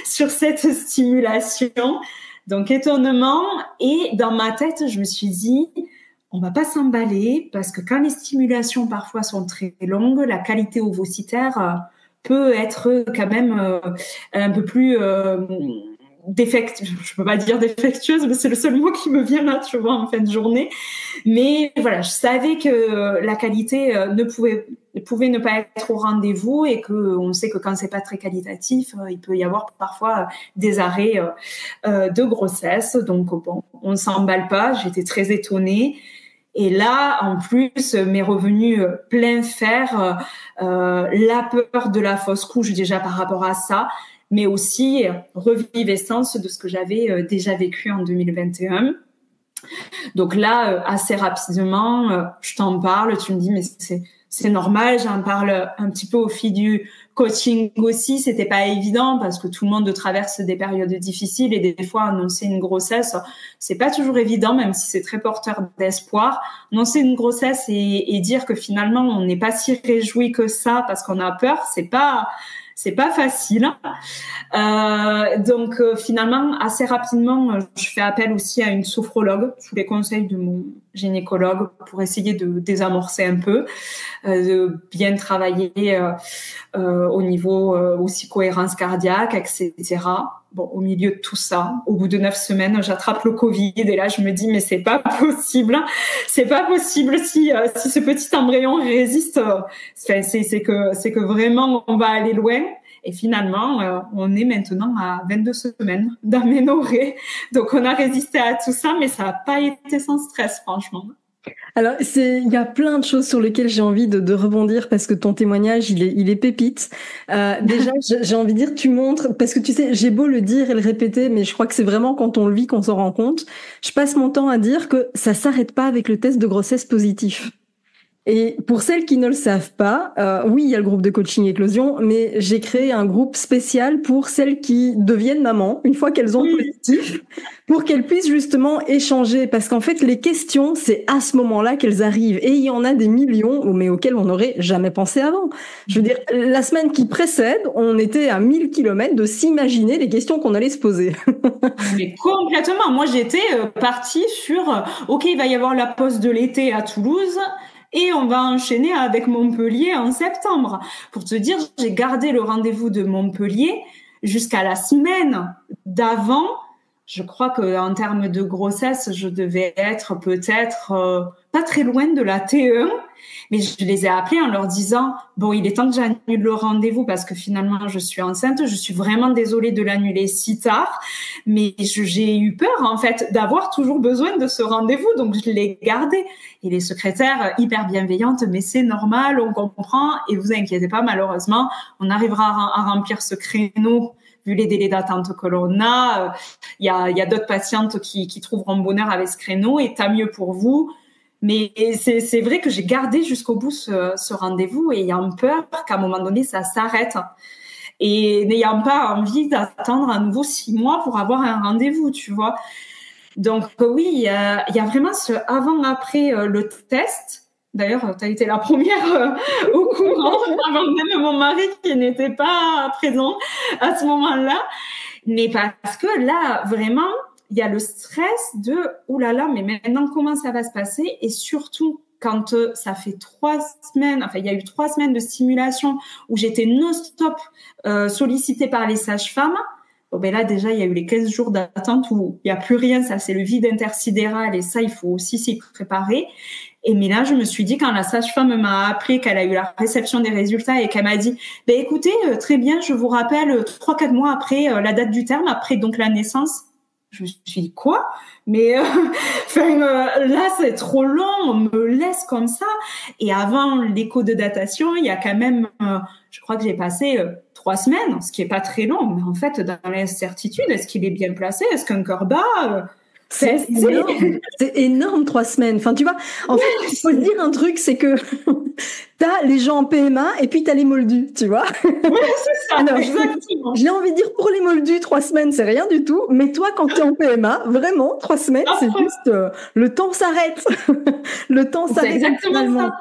sur cette stimulation. Donc, étonnement. Et dans ma tête, je me suis dit, on va pas s'emballer parce que quand les stimulations parfois sont très longues, la qualité ovocytaire peut être quand même un peu plus je peux pas dire défectueuse, mais c'est le seul mot qui me vient là, tu vois, en fin de journée. Mais voilà, je savais que la qualité pouvait ne pas être au rendez-vous et que on sait que quand c'est pas très qualitatif, il peut y avoir parfois des arrêts de grossesse. Donc bon, on s'emballe pas. J'étais très étonnée. Et là, en plus, m'est revenu plein fer la peur de la fausse couche déjà par rapport à ça, mais aussi reviviscence de ce que j'avais déjà vécu en 2021. Donc là, assez rapidement, je t'en parle, tu me dis, mais c'est normal, j'en parle un petit peu au fil du coaching aussi, c'était pas évident parce que tout le monde traverse des périodes difficiles et des fois annoncer une grossesse, c'est pas toujours évident, même si c'est très porteur d'espoir. Annoncer une grossesse et dire que finalement on n'est pas si réjoui que ça parce qu'on a peur, c'est pas facile. Donc finalement, assez rapidement, je fais appel aussi à une sophrologue sous les conseils de mon gynécologue pour essayer de désamorcer un peu, de bien travailler au niveau aussi cohérence cardiaque, etc. Bon, au milieu de tout ça, au bout de 9 semaines, j'attrape le Covid et là je me dis mais c'est pas possible si ce petit embryon résiste, c'est que vraiment on va aller loin. Et finalement, on est maintenant à 22 semaines d'aménorrhée. Donc, on a résisté à tout ça, mais ça n'a pas été sans stress, franchement. Alors, il y a plein de choses sur lesquelles j'ai envie de rebondir parce que ton témoignage, il est pépite. Déjà, j'ai envie de dire, tu montres, parce que tu sais, j'ai beau le dire et le répéter, mais je crois que c'est vraiment quand on le vit qu'on s'en rend compte. Je passe mon temps à dire que ça s'arrête pas avec le test de grossesse positif. Et pour celles qui ne le savent pas, oui, il y a le groupe de coaching éclosion, mais j'ai créé un groupe spécial pour celles qui deviennent mamans une fois qu'elles ont positif, pour qu'elles puissent justement échanger, parce qu'en fait les questions, c'est à ce moment-là qu'elles arrivent, et il y en a des millions, mais auxquelles on n'aurait jamais pensé avant. Je veux dire, la semaine qui précède, on était à 1000 kilomètres de s'imaginer les questions qu'on allait se poser. Mais complètement. Moi, j'étais partie sur, ok, il va y avoir la pause de l'été à Toulouse. Et on va enchaîner avec Montpellier en septembre. Pour te dire, j'ai gardé le rendez-vous de Montpellier jusqu'à la semaine d'avant. Je crois que en termes de grossesse, je devais être peut-être pas très loin de la T1. Mais je les ai appelés en leur disant, bon, il est temps que j'annule le rendez-vous parce que finalement, je suis enceinte. Je suis vraiment désolée de l'annuler si tard. Mais j'ai eu peur, en fait, d'avoir toujours besoin de ce rendez-vous. Donc, je l'ai gardé. Et les secrétaires, hyper bienveillantes, mais c'est normal, on comprend. Et vous inquiétez pas, malheureusement, on arrivera à remplir ce créneau vu les délais d'attente que l'on a. Il y a d'autres patientes qui trouveront bonheur avec ce créneau et tant mieux pour vous. Mais c'est vrai que j'ai gardé jusqu'au bout ce rendez-vous et ayant peur qu'à un moment donné, ça s'arrête. Et n'ayant pas envie d'attendre à nouveau 6 mois pour avoir un rendez-vous, tu vois. Donc oui, il y a vraiment ce avant-après le test. D'ailleurs, tu as été la première au courant, avant même mon mari qui n'était pas présent à ce moment-là. Mais parce que là, vraiment, il y a le stress de « Ouh là là, mais maintenant, comment ça va se passer ?» Et surtout, quand ça fait 3 semaines, enfin, il y a eu 3 semaines de stimulation où j'étais non-stop sollicitée par les sages-femmes. Bon, ben là, déjà, il y a eu les 15 jours d'attente où il n'y a plus rien. Ça, c'est le vide intersidéral et ça, il faut aussi s'y préparer. Mais là, je me suis dit, quand la sage-femme m'a appelé, qu'elle a eu la réception des résultats et qu'elle m'a dit, ben écoutez, très bien, je vous rappelle 3-4 mois après la date du terme, après donc la naissance. Je me suis dit, quoi? Mais là, c'est trop long, on me laisse comme ça. Et avant l'écho de datation, il y a quand même, je crois que j'ai passé 3 semaines, ce qui est pas très long. Mais en fait, dans l'incertitude, est-ce qu'il est bien placé? Est-ce qu'un cœur bat c'est énorme 3 semaines. Enfin, tu vois, en fait, il faut dire un truc, c'est que t'as les gens en PMA et puis t'as les moldus, tu vois. Oui, c'est ça, alors, exactement. J'ai envie de dire, pour les moldus, 3 semaines, c'est rien du tout. Mais toi, quand t'es en PMA, vraiment, 3 semaines, c'est juste, le temps s'arrête. Le temps s'arrête. C'est exactement ça.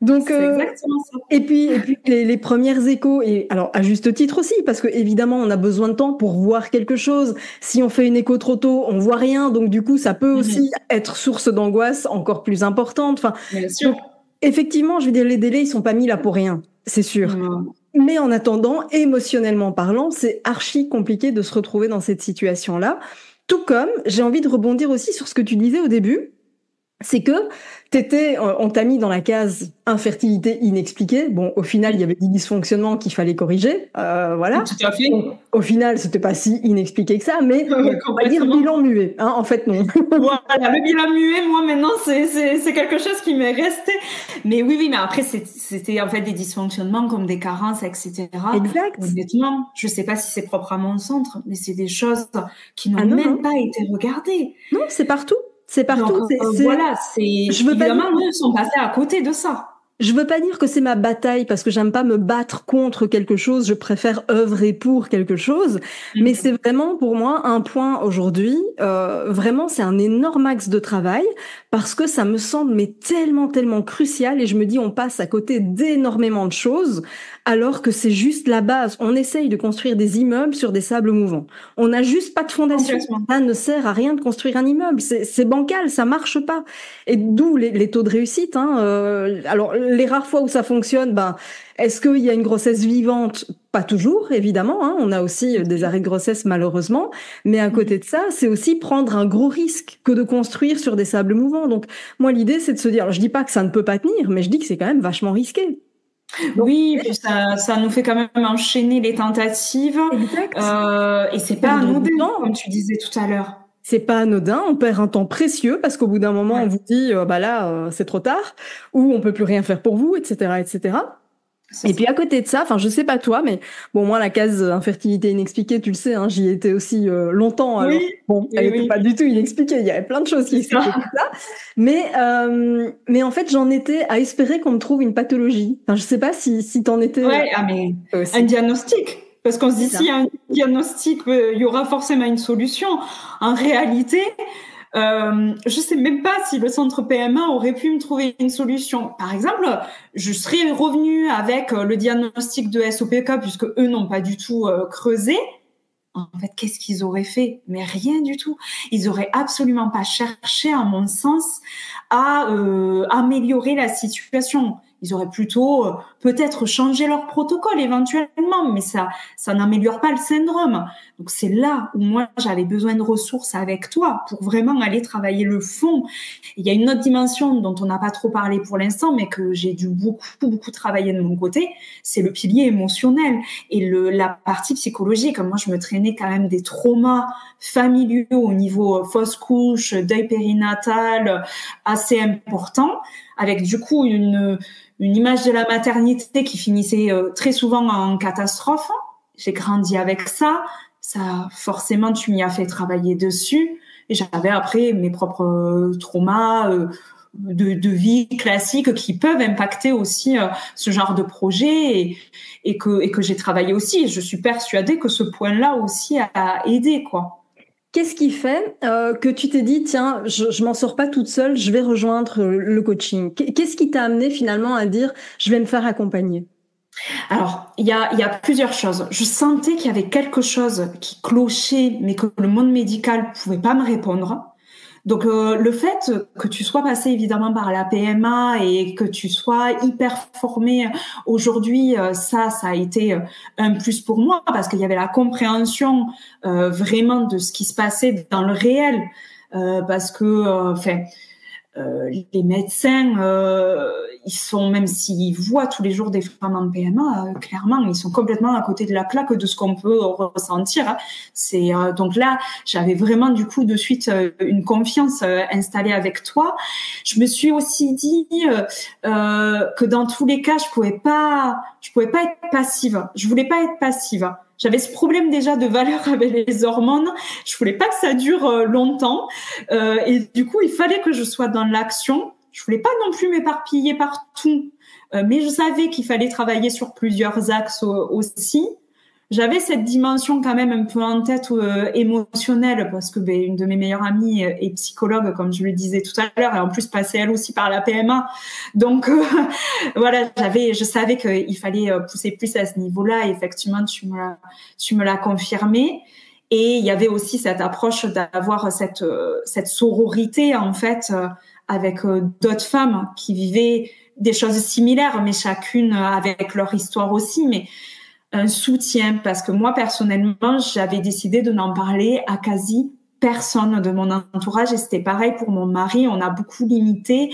Donc, C'est exactement ça. et puis les premières échos, et alors à juste titre aussi, parce que évidemment on a besoin de temps pour voir quelque chose. Si on fait une écho trop tôt, on voit rien, donc du coup ça peut aussi être source d'angoisse encore plus importante. Enfin, Bien sûr. donc effectivement, je veux dire, les délais ils sont pas mis là pour rien, c'est sûr. Mais en attendant, émotionnellement parlant, c'est archi compliqué de se retrouver dans cette situation-là. Tout comme j'ai envie de rebondir aussi sur ce que tu disais au début. C'est que on t'a mis dans la case infertilité inexpliquée. Bon, au final, il y avait des dysfonctionnements qu'il fallait corriger. Voilà. Tout à fait. Donc, au final, c'était pas si inexpliqué que ça, mais on va dire bilan muet. Hein, en fait, non. Voilà, le bilan muet, moi maintenant, c'est quelque chose qui m'est resté. Mais oui, mais après, c'était en fait des dysfonctionnements comme des carences, etc. Exact. Honnêtement, je sais pas si c'est propre à mon centre, mais c'est des choses qui n'ont même pas été regardées. Non, c'est partout. C'est partout. Donc, voilà, évidemment, nous sommes passés à côté de ça. Je veux pas dire que c'est ma bataille parce que j'aime pas me battre contre quelque chose, je préfère œuvrer pour quelque chose, mais c'est vraiment pour moi un point aujourd'hui, vraiment c'est un énorme axe de travail parce que ça me semble mais tellement crucial et je me dis on passe à côté d'énormément de choses alors que c'est juste la base. On essaye de construire des immeubles sur des sables mouvants. On n'a juste pas de fondation. Ça ne sert à rien de construire un immeuble, c'est bancal, ça marche pas. Et d'où les taux de réussite. Alors les rares fois où ça fonctionne, est-ce qu'il y a une grossesse vivante? Pas toujours, évidemment. Hein. On a aussi des arrêts de grossesse, malheureusement. Mais à côté de ça, c'est aussi prendre un gros risque que de construire sur des sables mouvants. Donc, moi, l'idée, c'est de se dire, alors, je dis pas que ça ne peut pas tenir, mais je dis que c'est quand même vachement risqué. Donc, oui, puis ça nous fait quand même enchaîner les tentatives. Exact. Et c'est pas anodin, comme tu disais tout à l'heure. C'est pas anodin, on perd un temps précieux parce qu'au bout d'un moment, on vous dit, c'est trop tard, ou on peut plus rien faire pour vous, etc., etc. Et puis à côté de ça, enfin je sais pas toi, mais bon moi la case infertilité inexpliquée, tu le sais, hein, j'y étais aussi longtemps. Alors, elle était pas du tout inexpliquée, il y avait plein de choses qui expliquaient tout ça. Mais en fait j'en étais à espérer qu'on me trouve une pathologie. Enfin je sais pas si t'en étais. Ouais, mais un diagnostic. Parce qu'on se dit, s'il y a un diagnostic, il y aura forcément une solution. En réalité, je sais même pas si le centre PMA aurait pu me trouver une solution. Par exemple, je serais revenue avec le diagnostic de SOPK puisque eux n'ont pas du tout creusé. En fait, qu'est-ce qu'ils auraient fait? Mais rien du tout. Ils auraient absolument pas cherché, à mon sens, à améliorer la situation. Ils auraient plutôt peut-être changé leur protocole éventuellement, mais ça n'améliore pas le syndrome. Donc c'est là où moi j'avais besoin de ressources avec toi pour vraiment aller travailler le fond. Il y a une autre dimension dont on n'a pas trop parlé pour l'instant, mais que j'ai dû beaucoup travailler de mon côté, c'est le pilier émotionnel et la partie psychologique. Moi je me traînais quand même des traumas familiaux au niveau fausse couche, deuil périnatal assez important, avec du coup une image de la maternité qui finissait très souvent en catastrophe. J'ai grandi avec ça. Ça, forcément, tu m'y as fait travailler dessus. Et j'avais après mes propres traumas de vie classique qui peuvent impacter aussi ce genre de projet et que j'ai travaillé aussi. Et je suis persuadée que ce point-là aussi a aidé, quoi. Qu'est-ce qui fait que tu t'es dit, tiens, je m'en sors pas toute seule, je vais rejoindre le coaching? Qu'est-ce qui t'a amené finalement à dire, je vais me faire accompagner? Alors, il y a plusieurs choses. Je sentais qu'il y avait quelque chose qui clochait, mais que le monde médical pouvait pas me répondre. Donc, le fait que tu sois passé évidemment par la PMA et que tu sois hyper formé aujourd'hui, ça a été un plus pour moi parce qu'il y avait la compréhension vraiment de ce qui se passait dans le réel, parce que, les médecins, ils sont, même s'ils voient tous les jours des femmes en PMA, clairement, ils sont complètement à côté de la plaque de ce qu'on peut ressentir. Hein. C'est donc là, j'avais vraiment du coup de suite une confiance installée avec toi. Je me suis aussi dit que dans tous les cas, je pouvais pas être passive. Je voulais pas être passive. J'avais ce problème déjà de valeur avec les hormones. Je voulais pas que ça dure longtemps. Et du coup, il fallait que je sois dans l'action. Je voulais pas non plus m'éparpiller partout. Mais je savais qu'il fallait travailler sur plusieurs axes aussi. j'avais cette dimension quand même un peu en tête émotionnelle parce que une de mes meilleures amies est psychologue, comme je le disais tout à l'heure, et en plus passée elle aussi par la PMA. Donc voilà, je savais qu'il fallait pousser plus à ce niveau-là. Et effectivement, tu me l'as confirmé. Et il y avait aussi cette approche d'avoir cette sororité en fait avec d'autres femmes qui vivaient des choses similaires, mais chacune avec leur histoire aussi, mais un soutien, parce que moi personnellement j'avais décidé de n'en parler à quasi personne de mon entourage, et c'était pareil pour mon mari. On a beaucoup limité.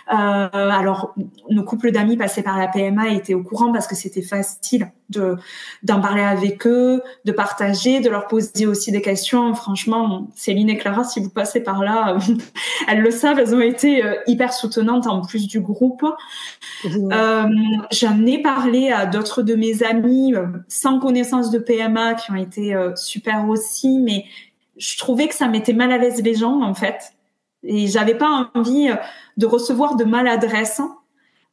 Alors nos couples d'amis passés par la PMA étaient au courant parce que c'était facile d'en parler avec eux, de partager, de leur poser aussi des questions. Franchement, Céline et Clara, si vous passez par là, elles le savent, elles ont été hyper soutenantes en plus du groupe. J'en ai parlé à d'autres de mes amis sans connaissance de PMA qui ont été super aussi, mais je trouvais que ça mettait mal à l'aise les gens, en fait. Et j'avais pas envie de recevoir de maladresse,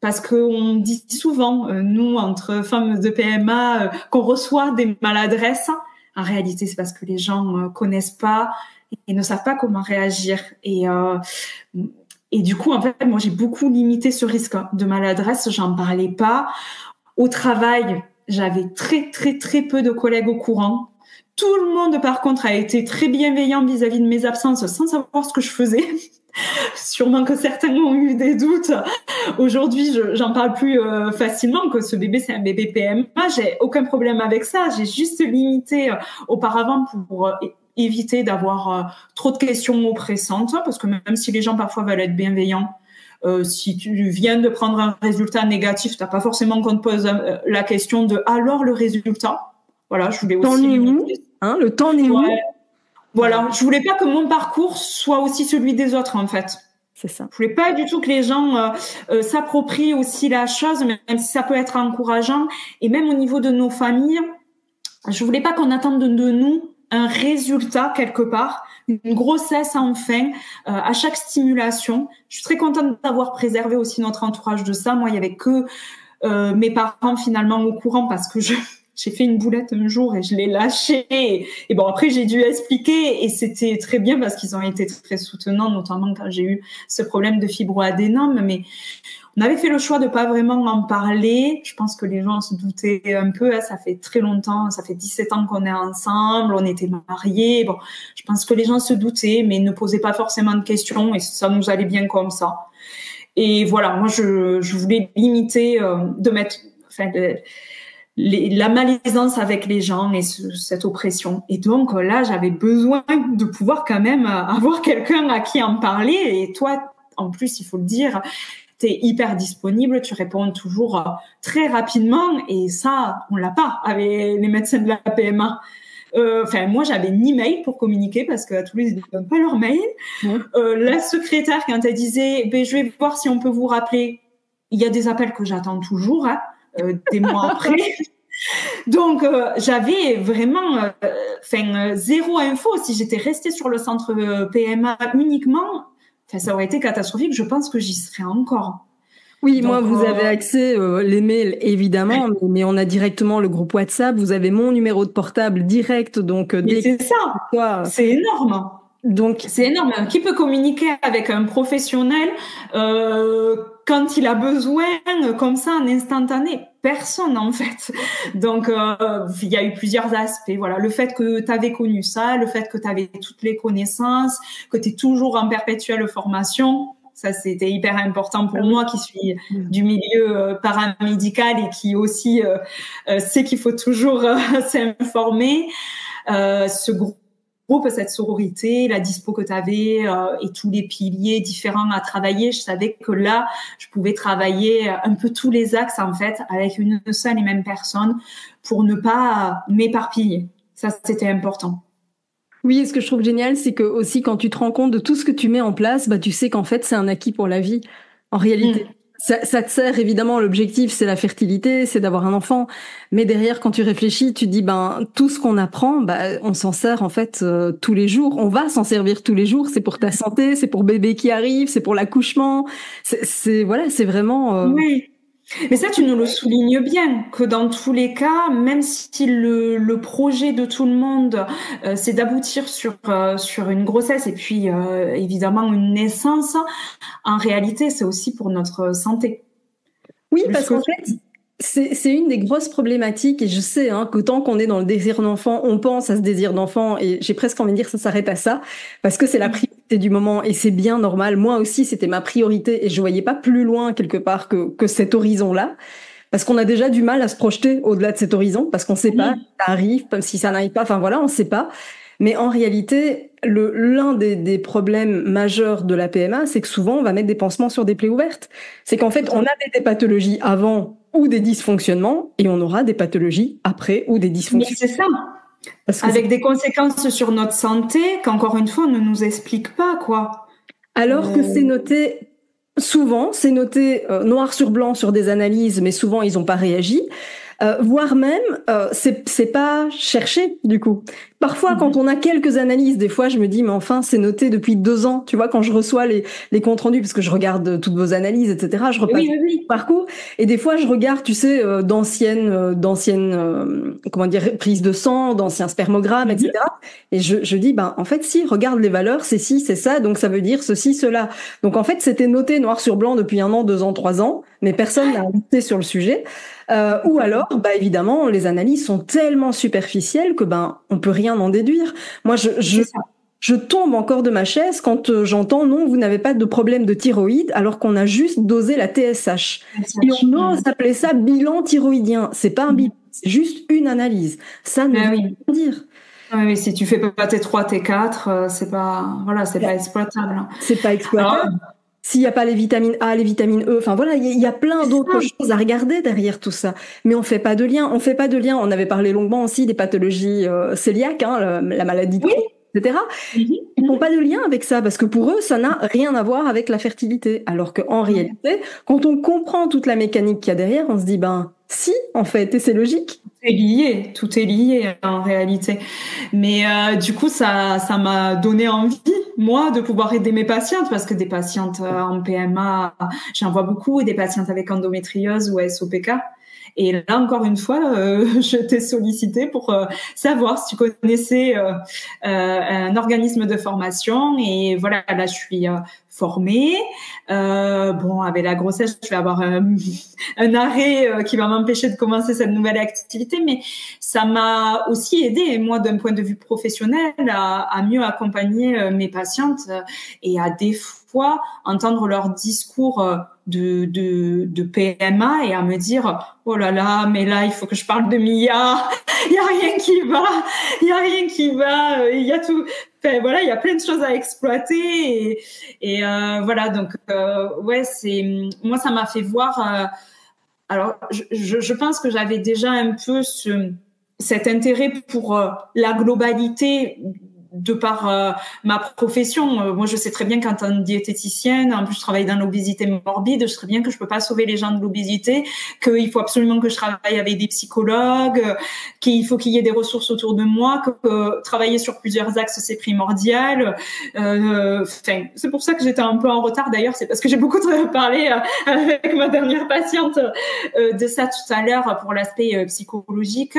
parce qu'on dit souvent, nous, entre femmes de PMA, qu'on reçoit des maladresses. En réalité, c'est parce que les gens connaissent pas et ne savent pas comment réagir. Et du coup, en fait, moi, j'ai beaucoup limité ce risque de maladresse. J'en parlais pas. Au travail, j'avais très, très, très peu de collègues au courant. Tout le monde, par contre, a été très bienveillant vis-à-vis de mes absences sans savoir ce que je faisais. Sûrement que certains ont eu des doutes. Aujourd'hui, j'en parle plus facilement, que ce bébé, c'est un bébé PMA. J'ai aucun problème avec ça. J'ai juste limité auparavant pour éviter d'avoir trop de questions oppressantes, parce que même si les gens parfois veulent être bienveillants, si tu viens de prendre un résultat négatif, t'as pas forcément qu'on te pose la question de alors le résultat. Voilà, je voulais aussi limiter. Le temps n'est où. Voilà, je voulais pas que mon parcours soit aussi celui des autres, en fait. C'est ça. Je voulais pas du tout que les gens s'approprient aussi la chose, même si ça peut être encourageant. Et même au niveau de nos familles, je voulais pas qu'on attende de nous un résultat quelque part, une grossesse enfin, à chaque stimulation. Je suis très contente d'avoir préservé aussi notre entourage de ça. Moi, il y avait que mes parents finalement au courant, parce que j'ai fait une boulette un jour et je l'ai lâchée. Et bon, après, j'ai dû expliquer, et c'était très bien parce qu'ils ont été très soutenants, notamment quand j'ai eu ce problème de fibroadénome. Mais on avait fait le choix de pas vraiment en parler. Je pense que les gens se doutaient un peu. Ça fait très longtemps, ça fait 17 ans qu'on est ensemble, on était mariés. Bon, je pense que les gens se doutaient, mais ne posaient pas forcément de questions, et ça nous allait bien comme ça. Et voilà, moi, je voulais limiter, de mettre... la malaisance avec les gens et cette oppression. Et donc là, j'avais besoin de pouvoir quand même avoir quelqu'un à qui en parler. Et toi, en plus, il faut le dire, t'es hyper disponible, tu réponds toujours très rapidement. Et ça, on l'a pas avec les médecins de la PMA. Moi, j'avais ni mail pour communiquer, parce qu'à Toulouse, ils ne donnent pas leur mail. La secrétaire, quand elle disait, je vais voir si on peut vous rappeler, il y a des appels que j'attends toujours, des mois après. Donc, j'avais vraiment zéro info. Si j'étais restée sur le centre PMA uniquement, ça aurait été catastrophique. Je pense que j'y serais encore. Oui, donc, moi, vous avez accès, les mails, évidemment, mais on a directement le groupe WhatsApp. Vous avez mon numéro de portable direct. Donc, c'est ça. C'est énorme. Donc, c'est énorme. Qui peut communiquer avec un professionnel quand il a besoin, comme ça, en instantané? Personne, en fait. Donc, il y a eu plusieurs aspects. Voilà, le fait que tu avais connu ça, le fait que tu avais toutes les connaissances, que tu es toujours en perpétuelle formation. Ça, c'était hyper important pour moi, qui suis du milieu paramédical et qui aussi sait qu'il faut toujours s'informer. Ce groupe, cette sororité, la dispo que tu avais et tous les piliers différents à travailler, je savais que là, je pouvais travailler un peu tous les axes, en fait, avec une seule et même personne, pour ne pas m'éparpiller. Ça, c'était important. Oui, et ce que je trouve génial, c'est que aussi quand tu te rends compte de tout ce que tu mets en place, tu sais qu'en fait, c'est un acquis pour la vie. En réalité, ça te sert évidemment. L'objectif, c'est la fertilité, c'est d'avoir un enfant. Mais derrière, quand tu réfléchis, tu dis, tout ce qu'on apprend, on s'en sert en fait tous les jours. On va s'en servir tous les jours. C'est pour ta santé, c'est pour bébé qui arrive, c'est pour l'accouchement. C'est vraiment. Oui. Mais ça, tu nous le soulignes bien, que dans tous les cas, même si le projet de tout le monde, c'est d'aboutir sur une grossesse et puis évidemment une naissance, en réalité, c'est aussi pour notre santé. Oui, parce qu'en fait, c'est une des grosses problématiques, et je sais que tant qu'on est dans le désir d'enfant, on pense à ce désir d'enfant, et j'ai presque envie de dire que ça s'arrête à ça, parce que c'est la priorité du moment, et c'est bien normal. Moi aussi, c'était ma priorité, et je voyais pas plus loin quelque part que cet horizon-là, parce qu'on a déjà du mal à se projeter au-delà de cet horizon, parce qu'on sait pas si ça arrive, si ça n'arrive pas, enfin voilà, on sait pas. Mais en réalité, l'un des problèmes majeurs de la PMA, c'est que souvent, on va mettre des pansements sur des plaies ouvertes. C'est qu'en fait, on avait des pathologies avant ou des dysfonctionnements, et on aura des pathologies après ou des dysfonctionnements. Mais c'est ça. Avec des conséquences sur notre santé qu'encore une fois, on ne nous explique pas, quoi. Alors que c'est noté, souvent, c'est noté noir sur blanc sur des analyses, mais souvent, ils n'ont pas réagi. Voire même, c'est pas cherché du coup. Parfois, quand on a quelques analyses, des fois, je me dis, mais enfin, c'est noté depuis 2 ans. Tu vois, quand je reçois les comptes rendus, parce que je regarde toutes vos analyses, etc., je repasse le parcours. Et des fois, je regarde, tu sais, d'anciennes, comment dire, prises de sang, d'anciens spermogrammes, etc. Et je dis, ben, en fait, si, regarde les valeurs, c'est ci, c'est ça, donc ça veut dire ceci, cela. Donc, en fait, c'était noté noir sur blanc depuis 1 an, 2 ans, 3 ans, mais personne n'a noté sur le sujet. Ou alors, bah évidemment, les analyses sont tellement superficielles que on peut rien en déduire. Moi, je tombe encore de ma chaise quand j'entends non, vous n'avez pas de problème de thyroïde, alors qu'on a juste dosé la TSH. Et on ose appeler ça bilan thyroïdien. C'est pas un bilan, c'est juste une analyse. Ça ne veut rien dire. Oui, si tu fais pas T3, T4, c'est pas exploitable. C'est pas exploitable. Alors, s'il n'y a pas les vitamines A, les vitamines E, enfin voilà, il y a plein d'autres choses à regarder derrière tout ça. Mais on fait pas de lien. On fait pas de lien. On avait parlé longuement aussi des pathologies cœliaques, la maladie de Crohn, etc. Ils n'ont pas de lien avec ça parce que pour eux, ça n'a rien à voir avec la fertilité. Alors qu'en réalité, quand on comprend toute la mécanique qu'il y a derrière, on se dit si, en fait, et c'est logique. Tout est lié en réalité. Mais du coup, ça m'a donné envie, moi, de pouvoir aider mes patientes, parce que des patientes en PMA, j'en vois beaucoup, et des patientes avec endométriose ou SOPK. Et là, encore une fois, je t'ai sollicité pour savoir si tu connaissais un organisme de formation. Et voilà, là, je suis formée. Avec la grossesse, je vais avoir un arrêt qui va m'empêcher de commencer cette nouvelle activité. Mais ça m'a aussi aidé, moi, d'un point de vue professionnel, à mieux accompagner mes patientes et à des fois entendre leur discours de PMA et à me dire oh là là, mais là il faut que je parle de Mia, il y a rien qui va, il y a tout, enfin voilà, il y a plein de choses à exploiter et voilà, donc c'est moi, ça m'a fait voir alors je pense que j'avais déjà un peu cet intérêt pour la globalité de par ma profession. Moi, je sais très bien qu'en tant que diététicienne, en plus je travaille dans l'obésité morbide, je sais très bien que je peux pas sauver les gens de l'obésité, qu'il faut absolument que je travaille avec des psychologues, qu'il faut qu'il y ait des ressources autour de moi, que travailler sur plusieurs axes, c'est primordial. C'est pour ça que j'étais un peu en retard d'ailleurs, c'est parce que j'ai beaucoup parlé avec ma dernière patiente de ça tout à l'heure pour l'aspect psychologique.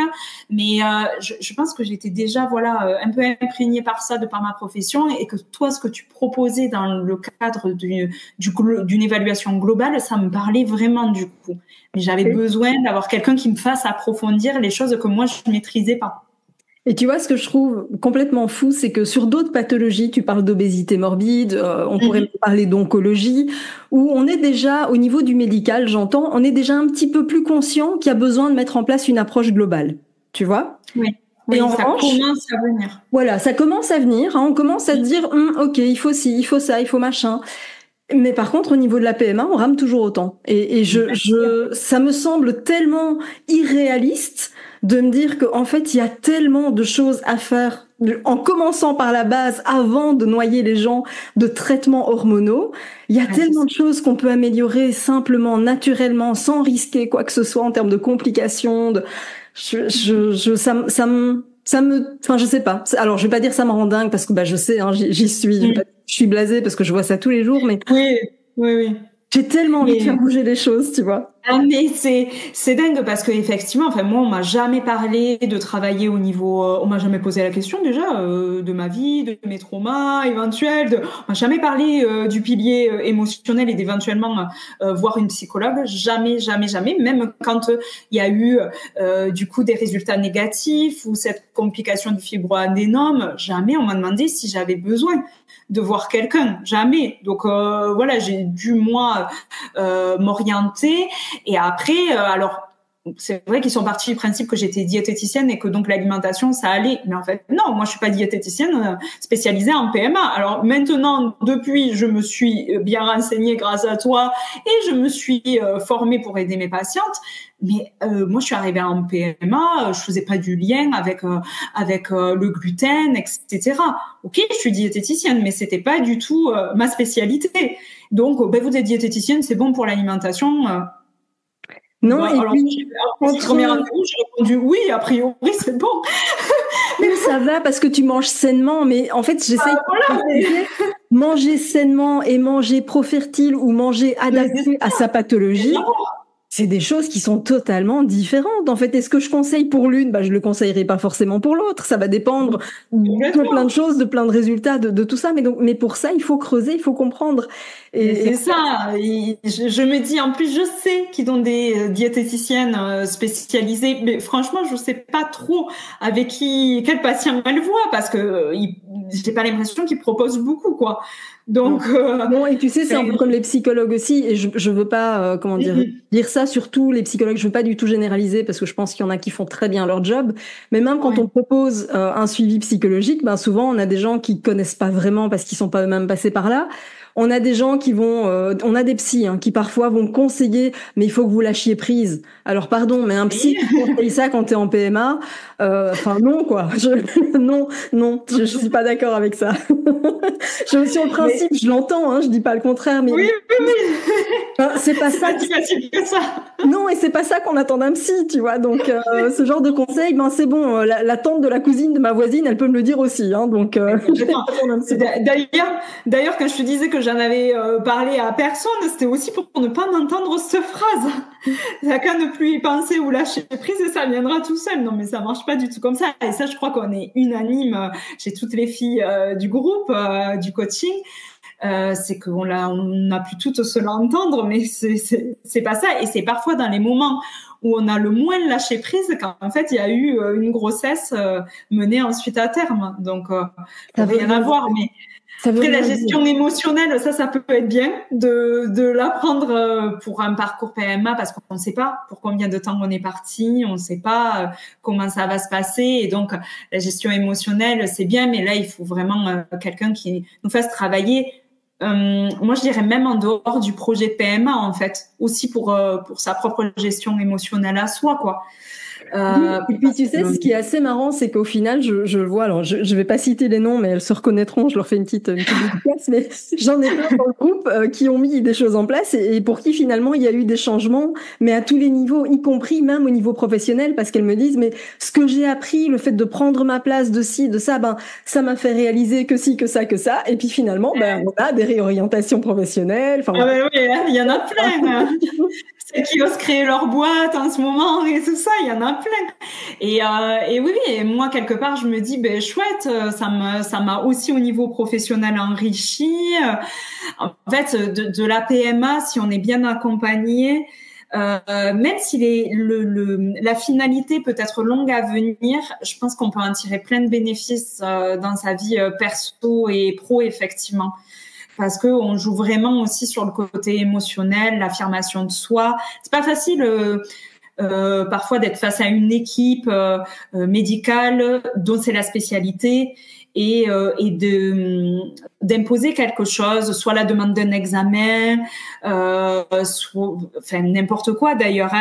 Mais je pense que j'étais déjà un peu imprégnée par ça de par ma profession et que toi, ce que tu proposais dans le cadre d'une évaluation globale, ça me parlait vraiment du coup. Mais j'avais besoin d'avoir quelqu'un qui me fasse approfondir les choses que moi, je maîtrisais pas. Et tu vois, ce que je trouve complètement fou, c'est que sur d'autres pathologies, tu parles d'obésité morbide, on pourrait parler d'oncologie, où on est déjà, au niveau du médical, j'entends, on est déjà un petit peu plus conscient qu'il y a besoin de mettre en place une approche globale. Tu vois ? Oui. Et en revanche, commence à venir. Voilà, ça commence à venir. On commence à se dire, ok, il faut ci, il faut ça, il faut machin. Mais par contre, au niveau de la PMA, on rame toujours autant. Et ça me semble tellement irréaliste de me dire qu'en fait, il y a tellement de choses à faire, en commençant par la base, avant de noyer les gens de traitements hormonaux. Il y a tellement de choses qu'on peut améliorer simplement, naturellement, sans risquer quoi que ce soit en termes de complications. Enfin, je sais pas. Alors, je vais pas dire ça me rend dingue parce que je sais, j'y suis. Je suis blasée parce que je vois ça tous les jours, mais oui. J'ai tellement envie de faire bouger les choses, tu vois. Ah mais c'est dingue parce que effectivement, enfin moi on m'a jamais parlé de travailler au niveau, on m'a jamais posé la question déjà de ma vie, de mes traumas éventuels, on m'a jamais parlé du pilier émotionnel et d'éventuellement voir une psychologue, jamais jamais jamais, même quand il y a eu du coup des résultats négatifs ou cette complication du fibroadénome, jamais on m'a demandé si j'avais besoin de voir quelqu'un, jamais. Donc voilà, j'ai dû moi m'orienter. Et après, alors c'est vrai qu'ils sont partis du principe que j'étais diététicienne et que donc l'alimentation ça allait, mais en fait non, moi je suis pas diététicienne spécialisée en PMA. Alors maintenant, depuis, je me suis bien renseignée grâce à toi et je me suis formée pour aider mes patientes. Mais moi, je suis arrivée en PMA, je faisais pas du lien avec le gluten, etc. Ok, je suis diététicienne, mais c'était pas du tout ma spécialité. Donc, ben, vous êtes diététicienne, c'est bon pour l'alimentation. Non, Bah, et alors, puis premier rendez-vous, j'ai répondu oui, a priori, c'est bon. mais ça va parce que tu manges sainement, mais en fait, j'essaye Voilà, mais... manger sainement et manger pro-fertile ou manger adapté à sa pathologie. C'est des choses qui sont totalement différentes. En fait, est-ce que je conseille pour l'une? Bah, je le conseillerai pas forcément pour l'autre. Ça va dépendre de plein de choses, de plein de résultats, de tout ça. Mais pour ça, il faut creuser, il faut comprendre. Et c'est ça. Je me dis, en plus, je sais qu'ils ont des diététiciennes spécialisées, mais franchement, je sais pas trop avec quel patient elles voient parce que j'ai pas l'impression qu'ils proposent beaucoup, quoi. Donc non, et tu sais, c'est un peu comme les psychologues aussi, et je veux pas comment dire ça sur tous les psychologues. Je veux pas du tout généraliser parce que je pense qu'il y en a qui font très bien leur job. Mais même quand on propose un suivi psychologique, ben souvent on a des gens qui connaissent pas vraiment parce qu'ils sont pas eux-mêmes passés par là. On a des gens qui vont, on a des psys qui parfois vont conseiller, mais il faut que vous lâchiez prise. Alors pardon, mais un psy qui conseille ça quand t'es en PMA, enfin non quoi. Non, je suis pas d'accord avec ça. Sur le principe, je l'entends, je dis pas le contraire, mais oui. C'est pas ça. C'est facile que ça. Non, et c'est pas ça qu'on attend d'un psy, tu vois. Donc ce genre de conseil, ben c'est bon. La tante de la cousine de ma voisine, elle peut me le dire aussi. Donc d'ailleurs, quand je te disais que j'en avais parlé à personne, c'était aussi pour ne pas m'entendre cette phrase. T'as qu'à ne plus y penser ou lâcher prise et ça viendra tout seul. Non, mais ça marche pas du tout comme ça. Et ça, je crois qu'on est unanime chez toutes les filles du groupe, du coaching. C'est qu'on a pu toutes se l'entendre, mais c'est pas ça. Et c'est parfois dans les moments où on a le moins lâché prise qu'en fait il y a eu une grossesse menée ensuite à terme. Donc rien à voir. Mais après la gestion émotionnelle, ça peut être bien de l'apprendre pour un parcours PMA parce qu'on ne sait pas pour combien de temps on est parti, on ne sait pas comment ça va se passer. Et donc la gestion émotionnelle c'est bien, mais là il faut vraiment quelqu'un qui nous fasse travailler. Moi, je dirais même en dehors du projet PMA, en fait, aussi pour sa propre gestion émotionnelle à soi, quoi. Et puis tu sais, ce qui est assez marrant, c'est qu'au final, je le vois, alors je vais pas citer les noms, mais elles se reconnaîtront, je leur fais une petite dédicace, mais j'en ai plein dans le groupe qui ont mis des choses en place et pour qui finalement il y a eu des changements, mais à tous les niveaux, y compris même au niveau professionnel, parce qu'elles me disent, mais ce que j'ai appris, le fait de prendre ma place de ci, de ça, ben ça m'a fait réaliser que ci, que ça, et puis finalement, ben on a des réorientations professionnelles. Ah ben oui, il y en a plein. Ceux qui osent créer leur boîte en ce moment et tout ça, il y en a plein. Et oui, et moi quelque part je me dis ben chouette, ça m'a aussi au niveau professionnel enrichi. En fait, de la PMA, si on est bien accompagné, même si la finalité peut être longue à venir, je pense qu'on peut en tirer plein de bénéfices dans sa vie perso et pro effectivement. Parce que on joue vraiment aussi sur le côté émotionnel, l'affirmation de soi. C'est pas facile parfois d'être face à une équipe médicale dont c'est la spécialité et d'imposer quelque chose, soit la demande d'un examen, soit enfin n'importe quoi d'ailleurs.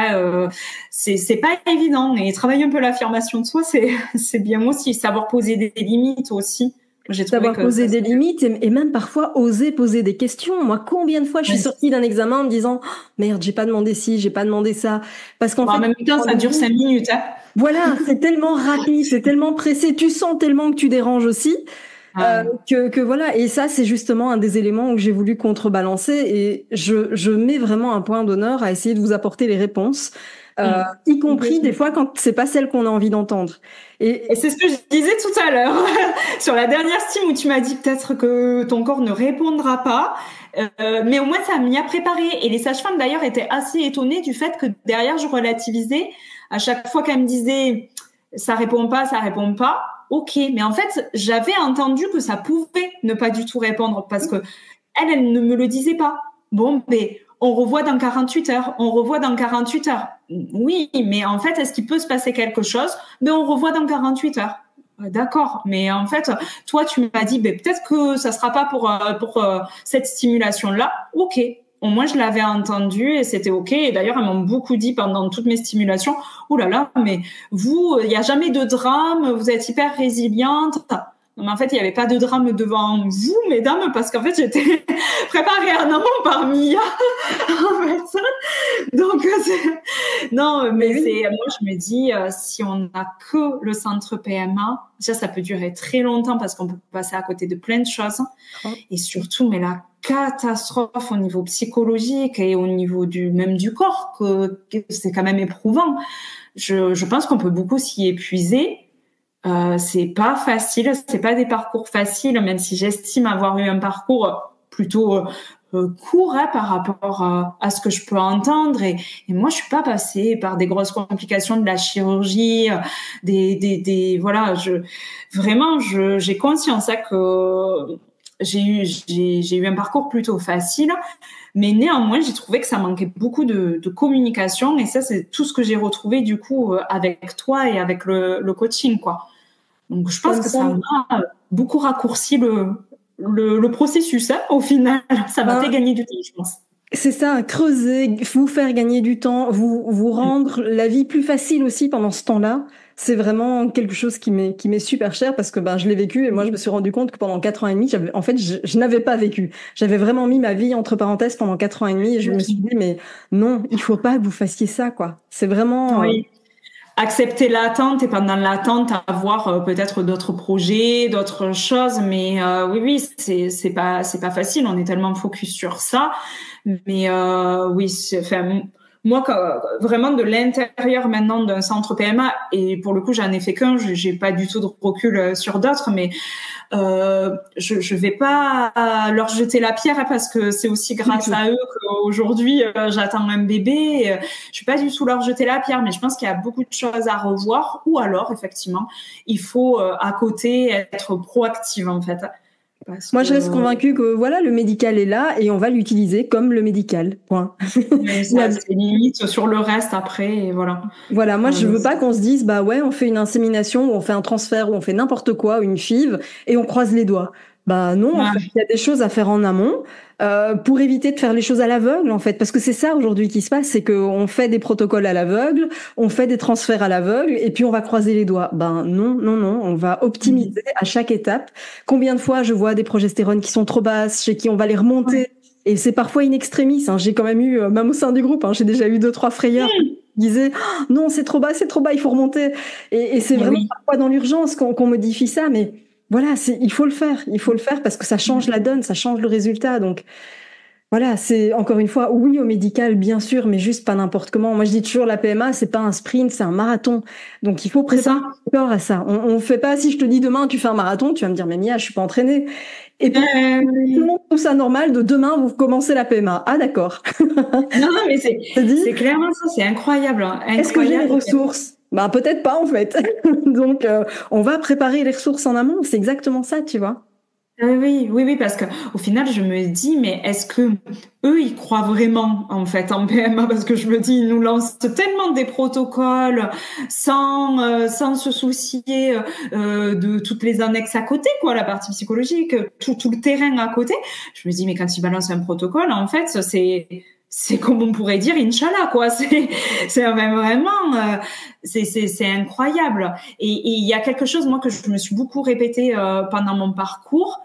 C'est pas évident et travailler un peu l'affirmation de soi, c'est bien aussi savoir poser des limites aussi. Savoir poser des limites et même parfois oser poser des questions. Moi, combien de fois je suis sortie d'un examen en me disant oh, merde, j'ai pas demandé ci, j'ai pas demandé ça. Parce qu'en fait, en même temps, ça dure 5 minutes. Voilà, c'est tellement rapide, c'est tellement pressé, tu sens tellement que tu déranges aussi. que voilà. Et ça, c'est justement un des éléments où j'ai voulu contrebalancer. Et je mets vraiment un point d'honneur à essayer de vous apporter les réponses, y compris des fois quand c'est pas celle qu'on a envie d'entendre. Et c'est ce que je disais tout à l'heure sur la dernière Steam où tu m'as dit peut-être que ton corps ne répondra pas. Mais au moins, ça m'y a préparé. Et les sages-femmes, d'ailleurs, étaient assez étonnées du fait que derrière, je relativisais. À chaque fois qu'elles me disaient « ça répond pas, ça répond pas », ok. Mais en fait, j'avais entendu que ça pouvait ne pas du tout répondre parce que elle ne me le disait pas. Bon, ben, on revoit dans 48 heures. On revoit dans 48 heures. Oui, mais en fait, est-ce qu'il peut se passer quelque chose? Ben, on revoit dans 48 heures. D'accord, mais en fait, toi, tu m'as dit, ben, peut-être que ça sera pas pour cette stimulation-là. Ok, au moins je l'avais entendu et c'était ok. Et d'ailleurs, elles m'ont beaucoup dit pendant toutes mes stimulations, oh là là, mais vous, il n'y a jamais de drame, vous êtes hyper résiliente. Non, mais en fait, il n'y avait pas de drame devant vous, mesdames, parce qu'en fait, j'étais préparée en amont par Mia. En fait. Donc, non, mais moi, je me dis, si on n'a que le centre PMA, déjà, ça peut durer très longtemps parce qu'on peut passer à côté de plein de choses. Et surtout, mais la catastrophe au niveau psychologique et au niveau même du corps, que c'est quand même éprouvant. Je pense qu'on peut beaucoup s'y épuiser. C'est pas facile, c'est pas des parcours faciles, même si j'estime avoir eu un parcours plutôt court par rapport à ce que je peux entendre. Et moi, je suis pas passée par des grosses complications de la chirurgie, voilà. J'ai conscience que j'ai eu un parcours plutôt facile. Mais néanmoins, j'ai trouvé que ça manquait beaucoup de communication. Et ça, c'est tout ce que j'ai retrouvé du coup avec toi et avec le coaching, quoi. Donc, je pense que ça m'a beaucoup raccourci le processus. Hein, au final, ça m'a fait gagner du temps, je pense. C'est ça, creuser, vous faire gagner du temps, vous rendre la vie plus facile aussi pendant ce temps-là. C'est vraiment quelque chose qui m'est super cher parce que je l'ai vécu et moi je me suis rendu compte que pendant 4 ans et demi, je n'avais pas vécu. J'avais vraiment mis ma vie entre parenthèses pendant 4 ans et demi et je me suis dit mais non, il faut pas que vous fassiez ça, quoi. C'est vraiment accepter l'attente et pendant l'attente avoir peut-être d'autres projets, d'autres choses, mais oui, c'est pas facile, on est tellement focus sur ça, mais oui, moi vraiment de l'intérieur maintenant d'un centre PMA, et pour le coup j'en ai fait qu'un, j'ai pas du tout de recul sur d'autres, mais je vais pas leur jeter la pierre parce que c'est aussi grâce à eux qu'aujourd'hui j'attends un bébé. Je vais pas du tout leur jeter la pierre, mais je pense qu'il y a beaucoup de choses à revoir, ou alors effectivement il faut à côté être proactive en fait. Moi, je reste convaincue que voilà, le médical est là et on va l'utiliser comme le médical. Point. Mais ça, c'est limite sur le reste après, et voilà. Voilà, moi, je veux pas qu'on se dise, bah ouais, on fait une insémination, ou on fait un transfert, ou on fait n'importe quoi, une FIV, et on croise les doigts. Bah non, en fait, il y a des choses à faire en amont pour éviter de faire les choses à l'aveugle, en fait, parce que c'est ça aujourd'hui qui se passe, c'est qu'on fait des protocoles à l'aveugle, on fait des transferts à l'aveugle, et puis on va croiser les doigts. Ben non, on va optimiser à chaque étape. Combien de fois je vois des progestérones qui sont trop basses, chez qui on va les remonter, et c'est parfois in extremis. Hein. J'ai quand même eu, même au sein du groupe, j'ai déjà eu 2-3 frayeurs qui disaient oh, non, c'est trop bas, il faut remonter. Et c'est vraiment parfois dans l'urgence qu'on modifie ça, mais voilà, il faut le faire parce que ça change la donne, ça change le résultat. Donc voilà, c'est encore une fois, oui au médical, bien sûr, mais juste pas n'importe comment. Moi, je dis toujours, la PMA, c'est pas un sprint, c'est un marathon. Donc il faut préparer le corps à ça. On fait pas, si je te dis demain, tu fais un marathon, tu vas me dire, mais Mia, je suis pas entraînée. Et puis, tout le monde trouve ça normal de demain, vous commencez la PMA. Ah, d'accord. Non, mais c'est clairement ça, c'est incroyable. Est-ce que j'ai les ressources? Ben, peut-être pas, en fait. Donc, on va préparer les ressources en amont. C'est exactement ça, tu vois. Oui, parce que au final, je me dis, mais est-ce que eux, ils croient vraiment en fait en PMA? Parce que je me dis, ils nous lancent tellement des protocoles sans se soucier de toutes les annexes à côté, quoi, la partie psychologique, tout le terrain à côté. Je me dis, mais quand ils balancent un protocole, en fait, c'est comme on pourrait dire Inch'Allah, quoi. C'est vraiment c'est incroyable. Et il y a quelque chose, moi, que je me suis beaucoup répété pendant mon parcours.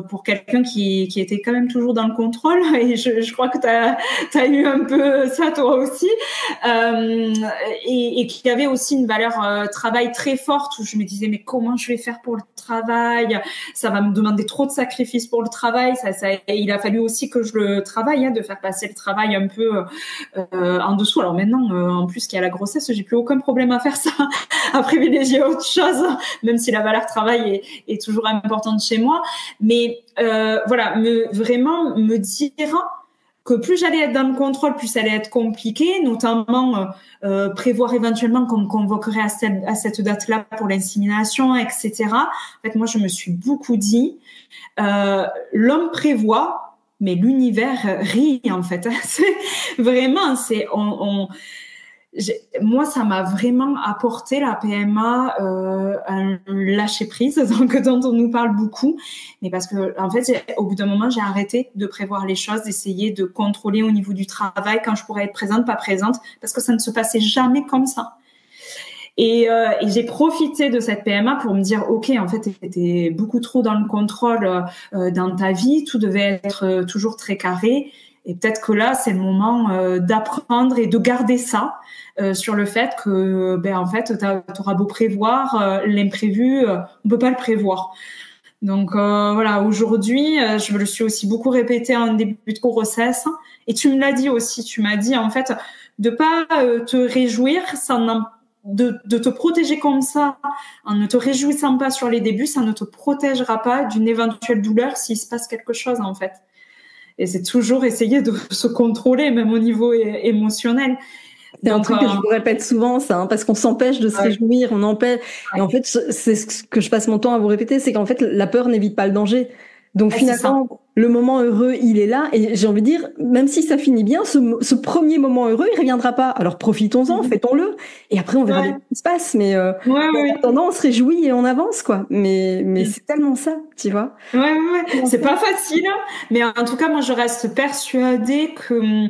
Pour quelqu'un qui était quand même toujours dans le contrôle, et je crois que t'as eu un peu ça toi aussi, et qui avait aussi une valeur travail très forte, où je me disais mais comment je vais faire pour le travail, ça va me demander trop de sacrifices pour le travail. Il a fallu aussi que je le travaille, de faire passer le travail un peu en dessous. Alors maintenant, en plus qu'il y a la grossesse, j'ai plus aucun problème à faire ça, à privilégier autre chose, même si la valeur travail est toujours importante chez moi. Mais voilà, vraiment me dire que plus j'allais être dans le contrôle, plus ça allait être compliqué, notamment prévoir éventuellement qu'on me convoquerait à cette date-là pour l'insémination, etc. En fait, moi, je me suis beaucoup dit, l'homme prévoit, mais l'univers rit, en fait. Vraiment, moi, ça m'a vraiment apporté la PMA, un lâcher prise, donc dont on nous parle beaucoup, mais parce que en fait, au bout d'un moment, j'ai arrêté de prévoir les choses, d'essayer de contrôler au niveau du travail quand je pourrais être présente, pas présente, parce que ça ne se passait jamais comme ça. Et j'ai profité de cette PMA pour me dire, ok, en fait, t'étais beaucoup trop dans le contrôle dans ta vie, tout devait être toujours très carré. Et peut-être que là, c'est le moment d'apprendre et de garder ça sur le fait que, en fait, t'auras beau prévoir, l'imprévu, on peut pas le prévoir. Donc voilà, aujourd'hui, je me le suis aussi beaucoup répété en début de grossesse. Et tu me l'as dit aussi, tu m'as dit en fait de pas te réjouir, de te protéger comme ça, en ne te réjouissant pas sur les débuts, ça ne te protégera pas d'une éventuelle douleur s'il se passe quelque chose en fait. Et c'est toujours essayer de se contrôler, même au niveau émotionnel. C'est un truc que je vous répète souvent, ça, parce qu'on s'empêche de se réjouir, on empêche. Et en fait, c'est ce que je passe mon temps à vous répéter, c'est qu'en fait, la peur n'évite pas le danger. Donc finalement, le moment heureux, il est là. Et j'ai envie de dire, même si ça finit bien, ce premier moment heureux, il reviendra pas. Alors profitons-en, fêtons-le. Et après, on verra bien ce qui se passe. Mais en attendant, on se réjouit et on avance, quoi. Mais c'est tellement ça, tu vois. C'est pas facile. Mais en tout cas, moi, je reste persuadée que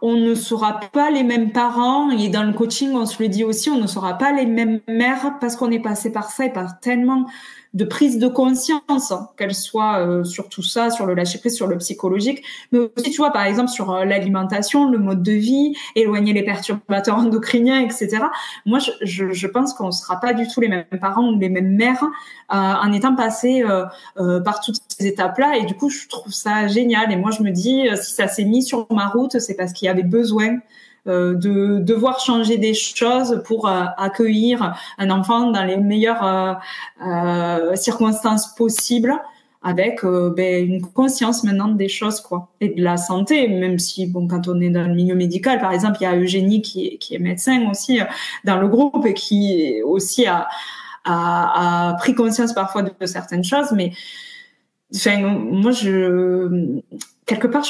on ne sera pas les mêmes parents, et dans le coaching, on se le dit aussi, on ne sera pas les mêmes mères parce qu'on est passé par ça et par tellement de prise de conscience, qu'elle soit sur tout ça, sur le lâcher prise, sur le psychologique, mais aussi, tu vois, par exemple, sur l'alimentation, le mode de vie, éloigner les perturbateurs endocriniens, etc. Moi, je pense qu'on ne sera pas du tout les mêmes parents ou les mêmes mères en étant passés par toutes ces étapes-là. Et du coup, je trouve ça génial. Et moi, je me dis, si ça s'est mis sur ma route, c'est parce qu'il y avait besoin de devoir changer des choses pour accueillir un enfant dans les meilleures circonstances possibles, avec une conscience maintenant des choses, quoi, et de la santé. Même si, bon, quand on est dans le milieu médical, par exemple, il y a Eugénie qui est médecin aussi dans le groupe et qui aussi a pris conscience parfois de certaines choses, mais enfin, moi, quelque part,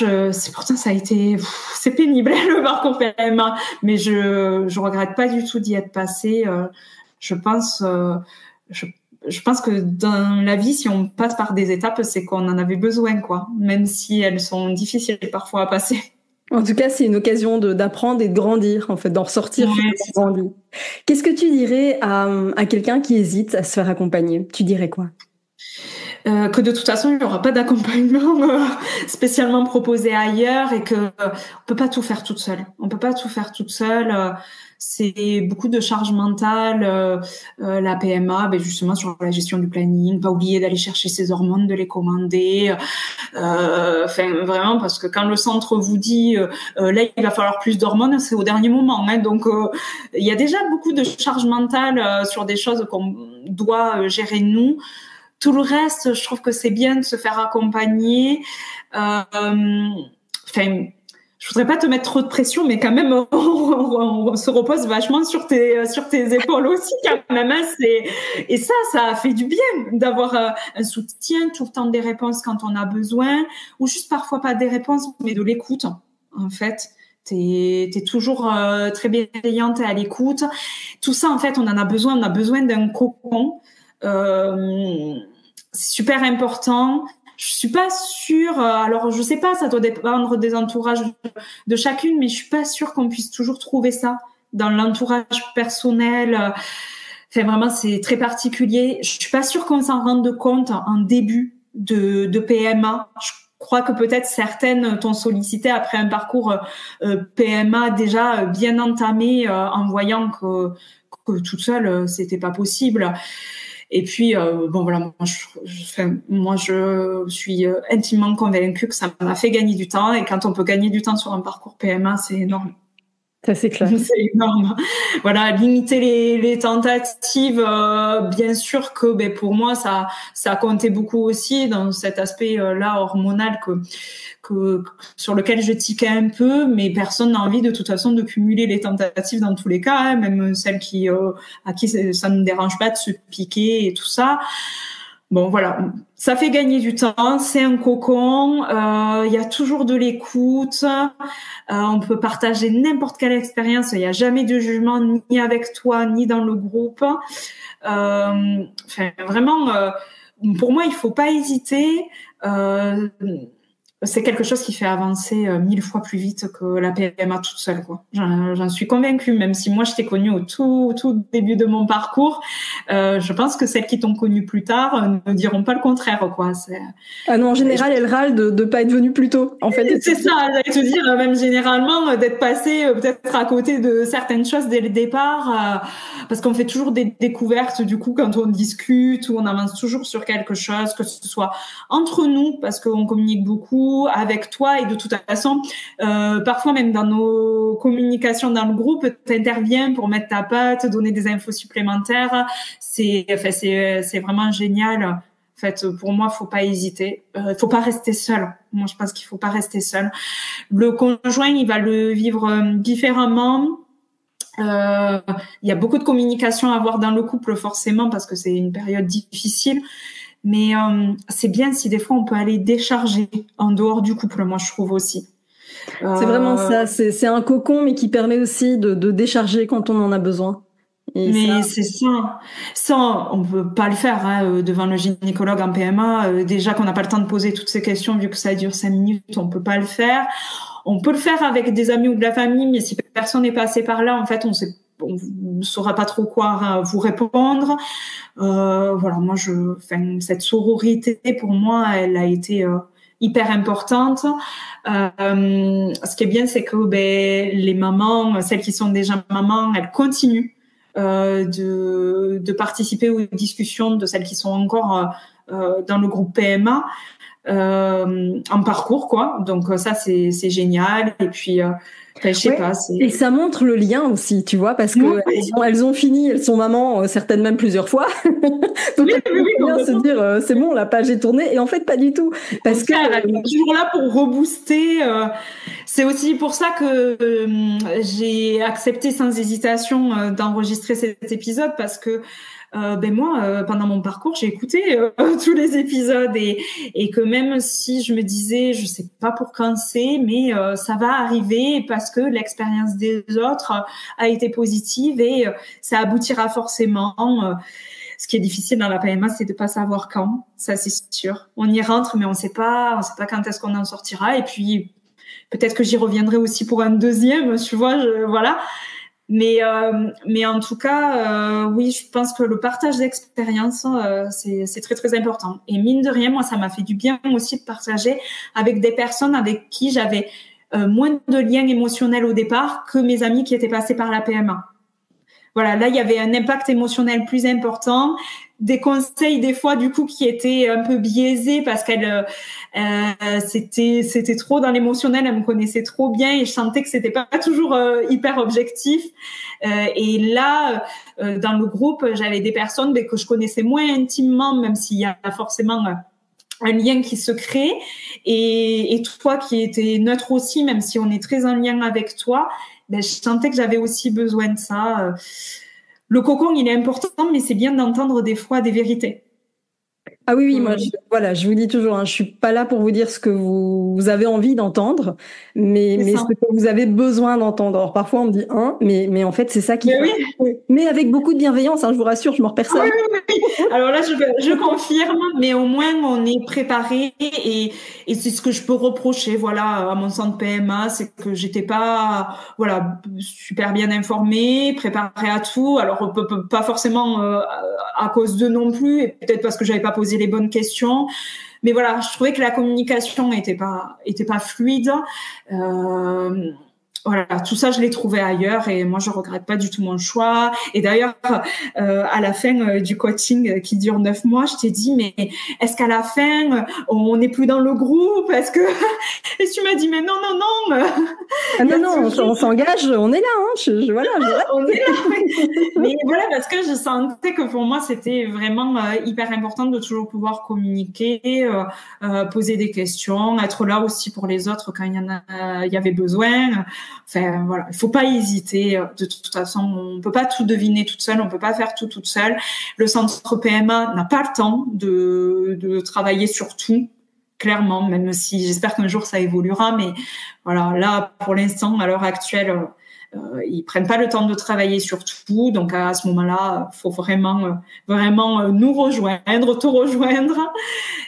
pourtant ça a été, c'est pénible le parcours PMA, mais je regrette pas du tout d'y être passée. Je pense que dans la vie, si on passe par des étapes, c'est qu'on en avait besoin, quoi, même si elles sont difficiles parfois à passer. En tout cas, c'est une occasion d'apprendre et de grandir, en fait, d'en ressortir. Ouais, qu'est-ce que tu dirais à quelqu'un qui hésite à se faire accompagner? Tu dirais quoi? Que de toute façon, il n'y aura pas d'accompagnement spécialement proposé ailleurs et que on peut pas tout faire toute seule. On peut pas tout faire toute seule. C'est beaucoup de charge mentale, la PMA, justement sur la gestion du planning, pas oublier d'aller chercher ses hormones, de les commander. Vraiment, parce que quand le centre vous dit là il va falloir plus d'hormones, c'est au dernier moment. Donc il y a déjà beaucoup de charge mentale sur des choses qu'on doit gérer nous. Tout le reste, je trouve que c'est bien de se faire accompagner. Je voudrais pas te mettre trop de pression, mais quand même, on se repose vachement sur tes épaules aussi, quand même. Et ça fait du bien d'avoir un soutien, tout le temps des réponses quand on a besoin, ou juste parfois pas des réponses, mais de l'écoute, en fait. T'es toujours très bienveillante et à l'écoute. Tout ça, en fait, on en a besoin. On a besoin d'un cocon. C'est super important. Je suis pas sûre, alors je sais pas, ça doit dépendre des entourages de chacune, mais je suis pas sûre qu'on puisse toujours trouver ça dans l'entourage personnel. Enfin, vraiment, c'est très particulier. Je suis pas sûre qu'on s'en rende compte en début de PMA. Je crois que peut-être certaines t'ont sollicité après un parcours PMA déjà bien entamé, en voyant que toute seule, c'était pas possible. Et puis, bon voilà, moi je suis intimement convaincue que ça m'a fait gagner du temps. Et quand on peut gagner du temps sur un parcours PMA, c'est énorme. Ça, c'est clair. C'est énorme. Voilà, limiter les tentatives, bien sûr que pour moi, ça a compté beaucoup aussi dans cet aspect-là hormonal que sur lequel je tiquais un peu, mais personne n'a envie de toute façon de cumuler les tentatives dans tous les cas, hein, même celles à qui ça ne dérange pas de se piquer et tout ça. Bon, voilà, ça fait gagner du temps, c'est un cocon, il y a toujours de l'écoute, on peut partager n'importe quelle expérience, il n'y a jamais de jugement ni avec toi, ni dans le groupe. Vraiment, pour moi, il faut pas hésiter. C'est quelque chose qui fait avancer 1000 fois plus vite que la PMA toute seule, quoi. J'en suis convaincue, même si moi je t'ai connue au tout début de mon parcours. Je pense que celles qui t'ont connue plus tard ne diront pas le contraire, quoi. Ah non, en général, elles râlent de pas être venues plus tôt, en fait. C'est ça, j'allais te dire, même généralement, d'être passé peut-être à côté de certaines choses dès le départ, parce qu'on fait toujours des découvertes, du coup, quand on discute, ou on avance toujours sur quelque chose, que ce soit entre nous, parce qu'on communique beaucoup, avec toi, et de toute façon, parfois même dans nos communications dans le groupe, t'interviens pour mettre ta patte, donner des infos supplémentaires. C'est vraiment génial. En fait, pour moi, faut pas hésiter. Faut pas rester seul. Moi, je pense qu'il faut pas rester seul. Le conjoint, il va le vivre différemment. Il y a beaucoup de communication à avoir dans le couple, forcément, parce que c'est une période difficile. Mais c'est bien si des fois on peut aller décharger en dehors du couple, moi je trouve aussi. C'est vraiment ça, c'est un cocon, mais qui permet aussi de décharger quand on en a besoin. Mais c'est ça. Ça, on peut pas le faire devant le gynécologue en PMA. Déjà qu'on n'a pas le temps de poser toutes ces questions, vu que ça dure 5 minutes, on peut pas le faire. On peut le faire avec des amis ou de la famille, mais si personne n'est passé par là, en fait, on ne saura pas trop quoi vous répondre. Voilà, moi, cette sororité, pour moi, elle a été hyper importante. Ce qui est bien, c'est que les mamans, celles qui sont déjà mamans, elles continuent de participer aux discussions de celles qui sont encore dans le groupe PMA en parcours, quoi. Donc ça, c'est génial. Et puis je sais pas. Et ça montre le lien aussi, tu vois, parce que elles ont fini, elles sont mamans, certaines même plusieurs fois. Donc bien se dire, c'est bon, la page est tournée. Et en fait, pas du tout, parce que elle est toujours là pour rebooster. C'est aussi pour ça que j'ai accepté sans hésitation d'enregistrer cet épisode, parce que moi, pendant mon parcours, j'ai écouté tous les épisodes, et que même si je me disais, je sais pas pour quand c'est, mais ça va arriver, parce que l'expérience des autres a été positive, et ça aboutira forcément. Ce qui est difficile dans la PMA, c'est de pas savoir quand. Ça, c'est sûr. On y rentre, mais on sait pas quand est-ce qu'on en sortira. Et puis peut-être que j'y reviendrai aussi pour un deuxième, tu vois. Voilà. Mais en tout cas, oui, je pense que le partage d'expérience, c'est très très important. Et mine de rien, moi, ça m'a fait du bien aussi de partager avec des personnes avec qui j'avais moins de liens émotionnels au départ que mes amis qui étaient passés par la PMA. Voilà, là, il y avait un impact émotionnel plus important, des conseils des fois du coup qui étaient un peu biaisés, parce qu'elle c'était trop dans l'émotionnel, elle me connaissait trop bien, et je sentais que c'était pas toujours hyper objectif. Et là, dans le groupe, j'avais des personnes que je connaissais moins intimement, même s'il y a forcément un lien qui se crée, et toi qui étais neutre aussi, même si on est très en lien avec toi, je sentais que j'avais aussi besoin de ça. Le cocon, il est important, mais c'est bien d'entendre des fois des vérités. Ah oui, moi, je vous dis toujours, je suis pas là pour vous dire ce que vous avez envie d'entendre, mais ce que vous avez besoin d'entendre. Alors parfois on me dit mais en fait c'est ça qui. Mais avec beaucoup de bienveillance, je vous rassure, je mords personne. Oui. Alors là, je confirme, mais au moins on est préparé, et c'est ce que je peux reprocher, voilà, à mon centre PMA, c'est que j'étais pas, voilà, super bien informée, préparée à tout. Alors pas forcément à cause d'eux non plus, et peut-être parce que j'avais pas posé les bonnes questions. Mais voilà, je trouvais que la communication était pas fluide. voilà, tout ça, je l'ai trouvé ailleurs et moi, je regrette pas du tout mon choix. Et d'ailleurs, à la fin du coaching qui dure 9 mois, je t'ai dit, mais est-ce qu'à la fin, on n'est plus dans le groupe? Est-ce que... Et tu m'as dit, mais non, non, non. Non, on s'engage, on est là, hein. Voilà, on est là. Mais voilà, parce que je sentais que pour moi, c'était vraiment hyper important de toujours pouvoir communiquer, poser des questions, être là aussi pour les autres quand il y avait besoin. Enfin, voilà, il faut pas hésiter. De toute façon, on peut pas tout deviner toute seule, on peut pas faire tout toute seule. Le centre PMA n'a pas le temps de travailler sur tout, clairement, même si j'espère qu'un jour ça évoluera. Mais voilà, là, pour l'instant, à l'heure actuelle, ils prennent pas le temps de travailler sur tout. Donc, à ce moment-là, faut vraiment nous rejoindre, te rejoindre.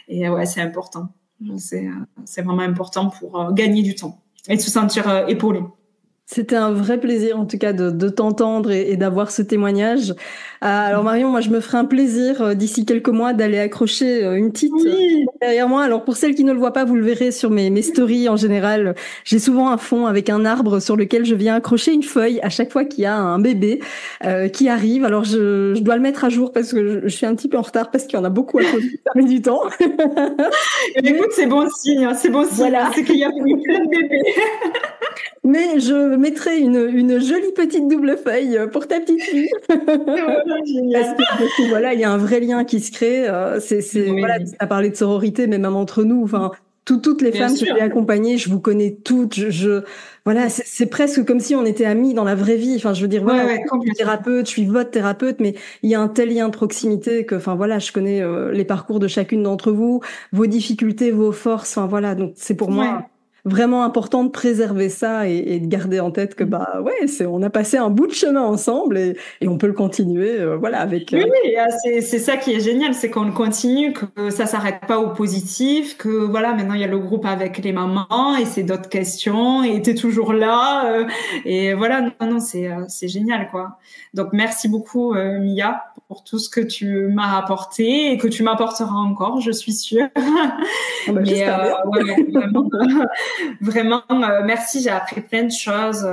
Et ouais, c'est important. C'est vraiment important pour gagner du temps et se sentir épaulé. C'était un vrai plaisir, en tout cas, de t'entendre et d'avoir ce témoignage. Alors Marion, moi, je me ferai un plaisir d'ici quelques mois d'aller accrocher une petite derrière moi. Alors pour celles qui ne le voient pas, vous le verrez sur mes stories en général. J'ai souvent un fond avec un arbre sur lequel je viens accrocher une feuille à chaque fois qu'il y a un bébé qui arrive. Alors je dois le mettre à jour parce que je suis un petit peu en retard parce qu'il y en a beaucoup à cause ça met du temps. Écoute, c'est bon signe, hein, c'est bon signe. Voilà. C'est qu'il y a eu plein de bébés. Mais je mettrai une jolie petite double feuille pour ta petite fille. Génial. Parce que voilà, il y a un vrai lien qui se crée. Voilà, tu as parlé de sororité, mais même entre nous, enfin, toutes les femmes que j'ai accompagnées, je vous connais toutes. Voilà, c'est presque comme si on était amis dans la vraie vie. Enfin, je veux dire, voilà, je suis thérapeute, je suis votre thérapeute, mais il y a un tel lien de proximité que, enfin, voilà, je connais les parcours de chacune d'entre vous, vos difficultés, vos forces. Enfin, voilà, donc c'est pour moi vraiment important de préserver ça et de garder en tête que on a passé un bout de chemin ensemble et on peut le continuer voilà avec oui c'est ça qui est génial, c'est qu'on le continue, que ça s'arrête pas au positif, que voilà, maintenant il y a le groupe avec les mamans et c'est d'autres questions et t'es toujours là et voilà, non c'est génial quoi. Donc merci beaucoup Mia pour tout ce que tu m'as apporté et que tu m'apporteras encore, je suis sûre. Mais vraiment, merci, j'ai appris plein de choses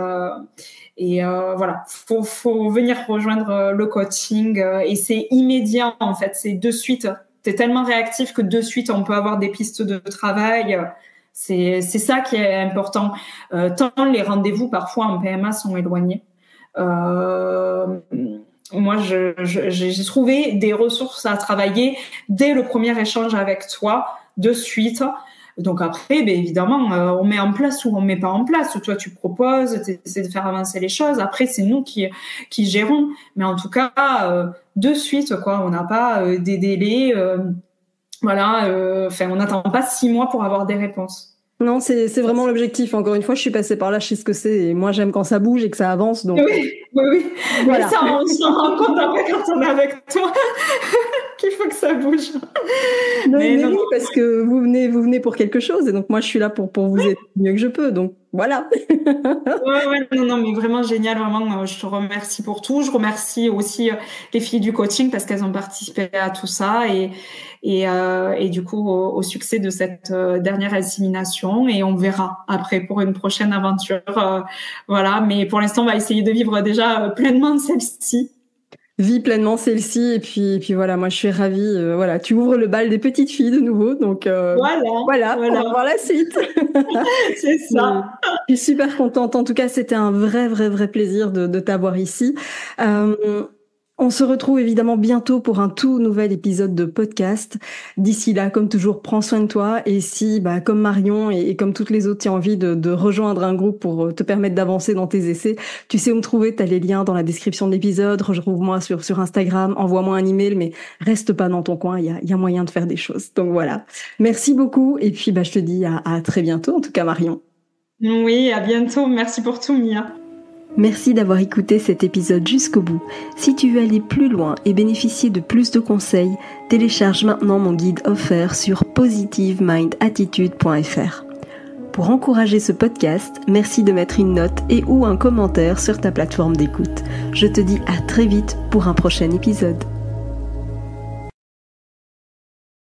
et voilà, faut venir rejoindre le coaching et c'est immédiat en fait, c'est de suite. T'es tellement réactif que de suite on peut avoir des pistes de travail. C'est ça qui est important. Tant les rendez-vous parfois en PMA sont éloignés. Moi, j'ai trouvé des ressources à travailler dès le premier échange avec toi, de suite. Donc après, évidemment, on met en place ou on met pas en place. Toi, tu proposes, tu essaies de faire avancer les choses. Après, c'est nous qui gérons. Mais en tout cas, de suite, quoi. On n'a pas des délais. Voilà. Enfin, on n'attend pas 6 mois pour avoir des réponses. Non, c'est vraiment l'objectif. Encore une fois, je suis passée par là, je sais ce que c'est. Et moi, j'aime quand ça bouge et que ça avance. Donc... Oui. Voilà. Mais ça, on s'en rend compte après quand on est avec toi qu'il faut que ça bouge. Mais oui, parce que vous venez pour quelque chose. Et donc, moi, je suis là pour vous aider mieux que je peux. Donc, voilà. Non, mais vraiment génial. Vraiment, je te remercie pour tout. Je remercie aussi les filles du coaching parce qu'elles ont participé à tout ça et du coup au succès de cette dernière insémination. Et on verra après pour une prochaine aventure. Voilà. Mais pour l'instant, on va essayer de vivre déjà pleinement celle-ci. Vis pleinement celle-ci et puis voilà, moi je suis ravie. Voilà, tu ouvres le bal des petites filles de nouveau, donc voilà. On va voir la suite. C'est ça. Je suis super contente. En tout cas, c'était un vrai plaisir de t'avoir ici. On se retrouve évidemment bientôt pour un tout nouvel épisode de podcast. D'ici là, comme toujours, prends soin de toi. Et si, comme Marion et comme toutes les autres, tu as envie de rejoindre un groupe pour te permettre d'avancer dans tes essais, tu sais où me trouver. Tu as les liens dans la description de l'épisode. Retrouve-moi sur Instagram. Envoie-moi un email, mais reste pas dans ton coin. Il y a moyen de faire des choses. Donc voilà. Merci beaucoup. Et puis, je te dis à très bientôt. En tout cas, Marion. Oui, à bientôt. Merci pour tout, Mia. Merci d'avoir écouté cet épisode jusqu'au bout. Si tu veux aller plus loin et bénéficier de plus de conseils, télécharge maintenant mon guide offert sur positivemindattitude.fr. Pour encourager ce podcast, merci de mettre une note et ou un commentaire sur ta plateforme d'écoute. Je te dis à très vite pour un prochain épisode.